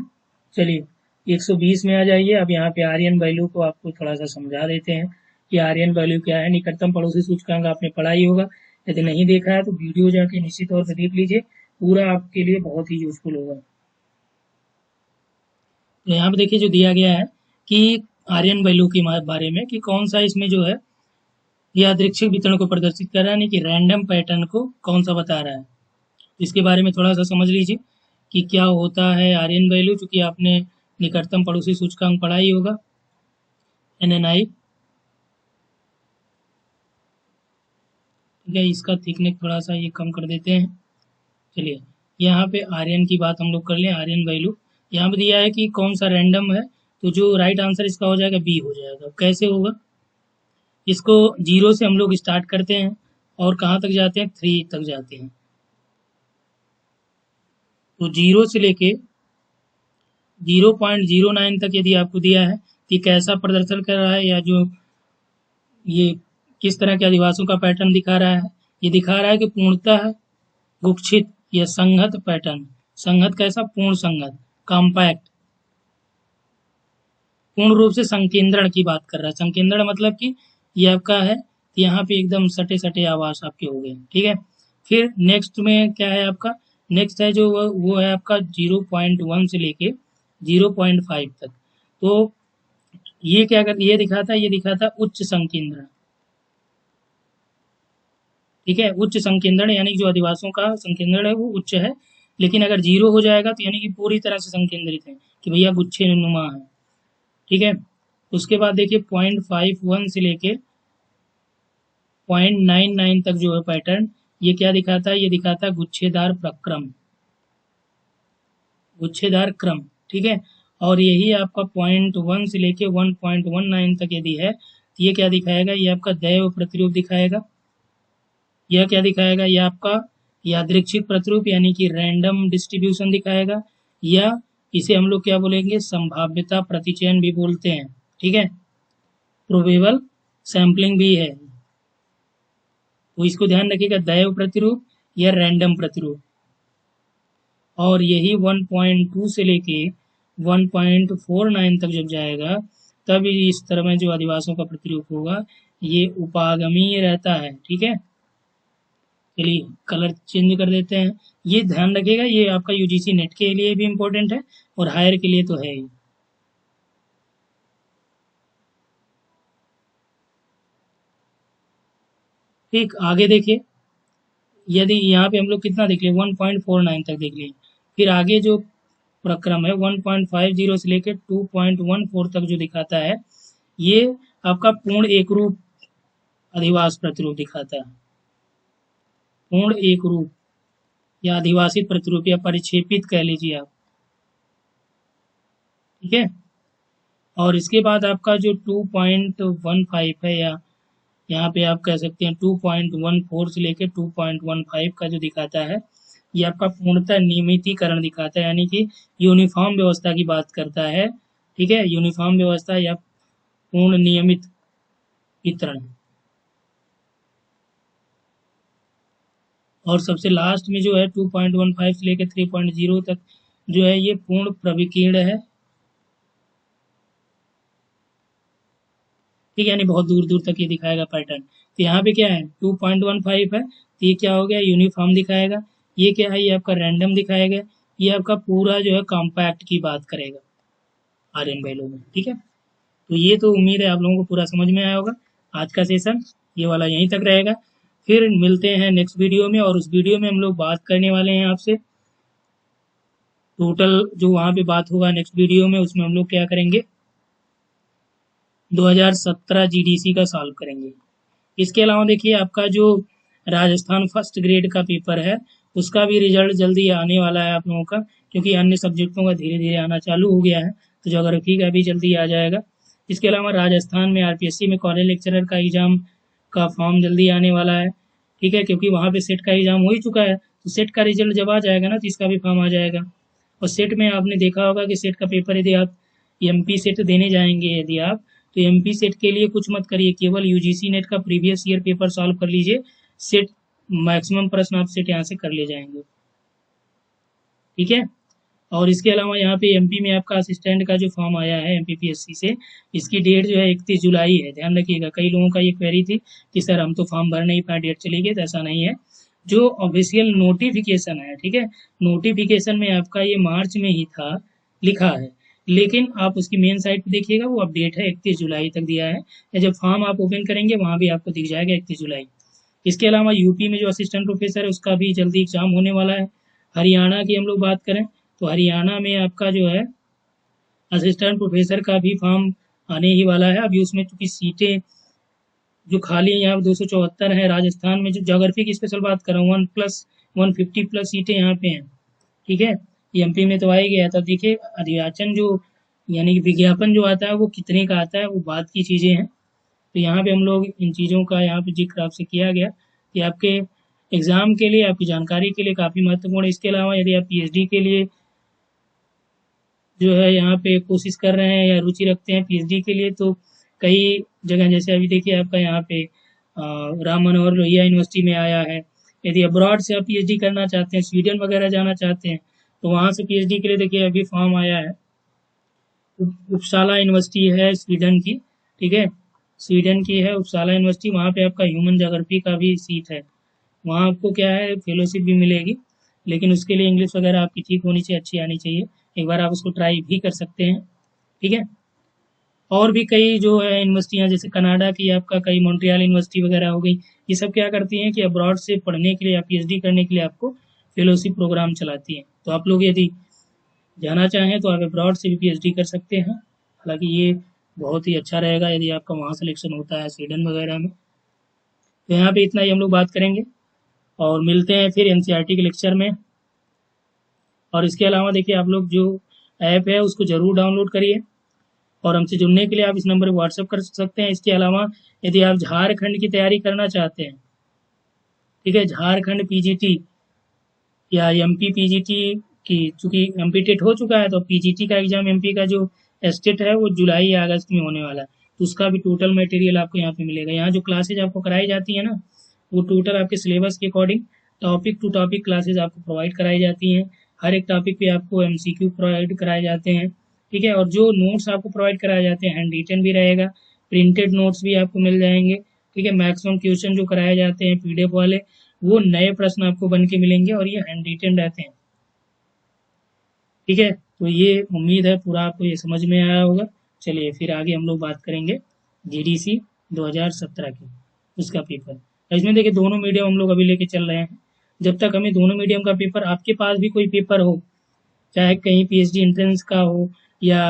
चलिए 120 में आ जाइए। अब यहाँ पे आर्यन वैल्यू को आपको थोड़ा सा समझा देते हैं कि आर्यन वैल्यू क्या है। निकटतम पड़ोसी सूचकांक आपने पढ़ा ही होगा, यदि नहीं देखा है तो वीडियो जाके निश्चित तौर से देख लीजिए, पूरा आपके लिए बहुत ही यूजफुल होगा। तो यहाँ पे देखिए जो दिया गया है कि आर्यन वैल्यू के बारे में कि कौन सा इसमें जो है यादृच्छिक वितरण को प्रदर्शित कर रहा है, कि रैंडम पैटर्न को कौन सा बता रहा है। इसके बारे में थोड़ा सा समझ लीजिए कि क्या होता है आर्यन वैल्यू, चूंकि आपने निकटतम पड़ोसी सूचकांक पढ़ा ही होगा, NNI, ठीक है। इसका थिकनेस थोड़ा सा ये कम कर देते हैं। चलिए यहाँ पे आर्यन की बात हम लोग कर लें। आर्यन वैल्यू यहाँ पे दिया है कि कौन सा रैंडम है, तो जो राइट आंसर इसका हो जाएगा बी हो जाएगा। कैसे होगा, इसको 0 से हम लोग स्टार्ट करते हैं और कहाँ तक जाते हैं, 3 तक जाते हैं। तो 0 से लेके 0.09 तक यदि आपको दिया है कि कैसा प्रदर्शन कर रहा है, या जो ये किस तरह के अधिवासों का पैटर्न दिखा रहा है, ये दिखा रहा है कि पूर्णतः गुच्छित या संघत पैटर्न। संघत कैसा, पूर्ण संघत, कॉम्पैक्ट, पूर्ण रूप से संकेंद्रण की बात कर रहा है। संकेंद्रण मतलब कि ये आपका है, यहाँ पे एकदम सटे सटे आवास आपके हो गए, ठीक है। फिर नेक्स्ट में क्या है आपका, नेक्स्ट है जो वो है आपका 0.1 से लेके 0.5 तक। तो ये क्या कर, ये दिखाता है, ये दिखाता उच्च संकेंद्रण, ठीक है। उच्च संकेंद्रण यानी कि जो अधिवासों का संकेंद्रण है वो उच्च है। लेकिन अगर 0 हो जाएगा तो यानी कि पूरी तरह से संकेंद्रित है, कि भैया गुच्छे नुमा है, ठीक है। उसके बाद देखिए 0.51 से लेके 0.99 तक जो है पैटर्न, ये क्या दिखाता है, ये दिखाता है गुच्छेदार प्रक्रम, गुच्छेदार क्रम, ठीक है। और यही आपका 0.1 से लेके 1.19 तक यदि है तो ये क्या दिखाएगा, ये आपका दैव प्रतिरूप दिखाएगा। यह क्या दिखाएगा, यह आपका यादृच्छिक प्रतिरूप यानी कि रैंडम डिस्ट्रीब्यूशन दिखाएगा, या इसे हम लोग क्या बोलेंगे, संभाव्यता प्रतिचयन भी बोलते हैं, ठीक है। प्रोबेबल सैम्पलिंग भी है। तो इसको ध्यान रखिएगा, दैव प्रतिरूप या रैंडम प्रतिरूप। और यही 1.2 से लेके 1.49 तक जब जाएगा तब इस तरह में जो अधिवासों का प्रतिरूप होगा ये उपागमीय रहता है, ठीक है। चलिए कलर चेंज कर देते हैं। ये ध्यान रखिएगा, ये आपका यूजीसी नेट के लिए भी इम्पोर्टेंट है और हायर के लिए तो है ही। ठीक, आगे देखिए, यदि यहाँ पे हम लोग कितना देख लिए 1.49 तक देख लिए, फिर आगे जो प्रक्रम है 1.50 से लेकर 2.14 तक जो दिखाता है, ये आपका पूर्ण एकरूप अधिवास प्रतिरूप दिखाता है। पूर्ण एकरूप या अधिवासित प्रतिरूप या परिक्षेपित कह लीजिए आप, ठीक है। और इसके बाद आपका जो 2.15 है, या यहाँ पे आप कह सकते हैं 2.14 से लेकर 2.15 का जो दिखाता है, ये आपका पूर्णतः नियमितीकरण दिखाता है, यानी कि यूनिफॉर्म व्यवस्था की बात करता है, ठीक है। यूनिफॉर्म व्यवस्था या पूर्ण नियमित वितरण। और सबसे लास्ट में जो है 2.15 से लेकर 3.0 तक जो है, ये पूर्ण प्रविकीर्ण है, ठीक है, यानी बहुत दूर दूर तक ये दिखाएगा पैटर्न। तो यहाँ पे क्या है 2.15 है, तो ये क्या हो गया यूनिफॉर्म दिखाएगा। ये क्या है, ये आपका रैंडम दिखाएगा। ये आपका पूरा जो है कॉम्पैक्ट की बात करेगा आर्यन वैल्यू में, ठीक है। तो ये तो उम्मीद है आप लोगों को पूरा समझ में आया होगा। आज का सेशन ये वाला यहीं तक रहेगा। फिर मिलते हैं नेक्स्ट वीडियो में, और उस वीडियो में हम लोग बात करने वाले हैं आपसे टोटल जो वहाँ पे बात होगा नेक्स्ट वीडियो में, उसमें हम लोग क्या करेंगे 2017 जीडीसी का सॉल्व करेंगे। इसके अलावा देखिए आपका जो राजस्थान फर्स्ट ग्रेड का पेपर है, उसका भी रिजल्ट जल्दी आने वाला है आप लोगों का, क्योंकि अन्य सब्जेक्टों का धीरे धीरे आना चालू हो गया है। तो ज्योग्राफी का भी जल्दी आ जाएगा। इसके अलावा राजस्थान में आरपीएससी में कॉलेज लेक्चरर का एग्जाम का फॉर्म जल्दी आने वाला है, ठीक है, क्योंकि वहाँ पे सेट का एग्जाम हो ही चुका है। तो सेट का रिजल्ट जब आ जाएगा ना, तो इसका भी फॉर्म आ जाएगा। और सेट में आपने देखा होगा कि सेट का पेपर यदि आप एमपी सेट देने जाएंगे, यदि आप, तो एमपी सेट के लिए कुछ मत करिए, केवल यूजीसी नेट का प्रीवियस ईयर पेपर सॉल्व कर लीजिए। सेट मैक्सिमम प्रश्न आप सेट यहाँ से कर ले जाएंगे, ठीक है। और इसके अलावा यहाँ पे एमपी में आपका असिस्टेंट का जो फॉर्म आया है एमपीपीएससी से, इसकी डेट जो है 31 जुलाई है। ध्यान रखिएगा, कई लोगों का ये क्वेरी थी कि सर हम तो फॉर्म भर नहीं पाए, डेट चली गई। तो ऐसा नहीं है, जो ऑफिशियल नोटिफिकेशन है, ठीक है, नोटिफिकेशन में आपका ये मार्च में ही था लिखा है, लेकिन आप उसकी मेन साइट पे देखिएगा, वो अपडेट है 31 जुलाई तक दिया है। या जब फॉर्म आप ओपन करेंगे वहाँ भी आपको दिख जाएगा 31 जुलाई। इसके अलावा यूपी में जो असिस्टेंट प्रोफेसर है, उसका भी जल्दी एग्जाम होने वाला है। हरियाणा की हम लोग बात करें, तो हरियाणा में आपका जो है असिस्टेंट प्रोफेसर का भी फॉर्म आने ही वाला है। अभी उसमें चूंकि सीटें जो खाली हैं यहाँ 274 है। राजस्थान में जो ज्योग्राफी की स्पेशल बात कर रहा हूँ, 150+ सीटें यहाँ पे हैं, ठीक है। एमपी में तो आ ही गया था। देखिए अधियाचन जो यानी कि विज्ञापन जो आता है वो कितने का आता है, वो बात की चीज़ें हैं। तो यहाँ पे हम लोग इन चीज़ों का यहाँ पे जिक्र आपसे किया गया कि आपके एग्ज़ाम के लिए, आपकी जानकारी के लिए काफ़ी महत्वपूर्ण है। इसके अलावा यदि आप पीएचडी के लिए जो है यहाँ पे कोशिश कर रहे हैं या रुचि रखते हैं पीएचडी के लिए, तो कई जगह, जैसे अभी देखिए आपका यहाँ पे राम मनोहर लोहिया यूनिवर्सिटी में आया है। यदि अब्रॉड से आप पीएचडी करना चाहते हैं, स्वीडन वगैरह जाना चाहते हैं, तो वहाँ से पीएचडी के लिए देखिए अभी फॉर्म आया है। उपसाला यूनिवर्सिटी है स्वीडन की, ठीक है, स्वीडन की है उपसाला यूनिवर्सिटी। वहाँ पे आपका ह्यूमन ज्योग्राफी का भी सीट है। वहाँ आपको क्या है फेलोशिप भी मिलेगी, लेकिन उसके लिए इंग्लिश वगैरह आपकी ठीक होनी चाहिए, अच्छी आनी चाहिए। एक बार आप उसको ट्राई भी कर सकते हैं, ठीक है। और भी कई जो है यूनिवर्सिटियाँ, जैसे कनाडा की आपका कई मॉन्ट्रियल यूनिवर्सिटी वगैरह हो गई, ये सब क्या करती हैं कि अब्रॉड से पढ़ने के लिए या पीएचडी करने के लिए आपको फेलोशिप प्रोग्राम चलाती हैं। तो आप लोग यदि जाना चाहें तो आप अब्रॉड से भी पीएचडी कर सकते हैं। हालांकि ये बहुत ही अच्छा रहेगा यदि आपका वहाँ सिलेक्शन होता है स्वीडन वगैरह में। तो यहाँ पे इतना ही हम लोग बात करेंगे, और मिलते हैं फिर एनसीईआरटी के लेक्चर में। और इसके अलावा देखिए आप लोग जो ऐप है उसको ज़रूर डाउनलोड करिए, और हमसे जुड़ने के लिए आप इस नंबर पर व्हाट्सअप कर सकते हैं। इसके अलावा यदि आप झारखंड की तैयारी करना चाहते हैं, ठीक है, झारखंड पीजीटी या एमपी पीजीटी की, चूंकि एमपी टेट हो चुका है, तो पीजीटी का एग्जाम एमपी का जो स्टेट है वो जुलाई या अगस्त में होने वाला है। तो उसका भी टोटल मटेरियल आपको यहाँ पे मिलेगा। यहाँ जो क्लासेज आपको कराई जाती है ना, वो टोटल आपके सिलेबस के according topic to topic classes आपको प्रोवाइड कराई जाती हैं। हर एक टॉपिक पे आपको एमसीक्यू प्रोवाइड कराए जाते हैं, ठीक है। और जो नोट्स आपको प्रोवाइड कराए जाते हैं हैंड रिटन भी रहेगा, प्रिंटेड नोट्स भी आपको मिल जाएंगे, ठीक है। मैक्सिमम क्वेश्चन जो कराए जाते हैं पीडीएफ वाले, वो नए प्रश्न आपको बन के मिलेंगे, और ये हैंड रिटन रहते हैं, ठीक है। तो ये उम्मीद है पूरा आपको ये समझ में आया होगा। चलिए फिर आगे हम लोग बात करेंगे जीडीसी 2017 की, उसका पेपर। तो इसमें देखिए दोनों मीडियम हम लोग अभी लेके चल रहे हैं। जब तक हमें दोनों मीडियम का पेपर, आपके पास भी कोई पेपर हो चाहे कहीं पीएचडी एंट्रेंस का हो या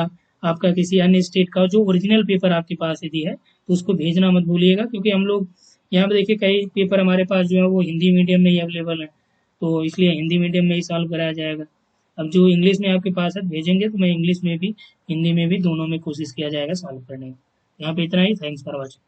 आपका किसी अन्य स्टेट का हो, जो ओरिजिनल पेपर आपके पास यदि है तो उसको भेजना मत भूलिएगा, क्योंकि हम लोग यहाँ पे देखिए कई पेपर हमारे पास जो है वो हिंदी मीडियम में ही अवेलेबल है, तो इसलिए हिंदी मीडियम में ही सॉल्व कराया जाएगा। अब जो इंग्लिश में आपके पास है भेजेंगे तो मैं इंग्लिश में भी हिंदी में भी दोनों में कोशिश किया जाएगा सॉल्व करने की। यहाँ पे इतना ही। Thanks for watching.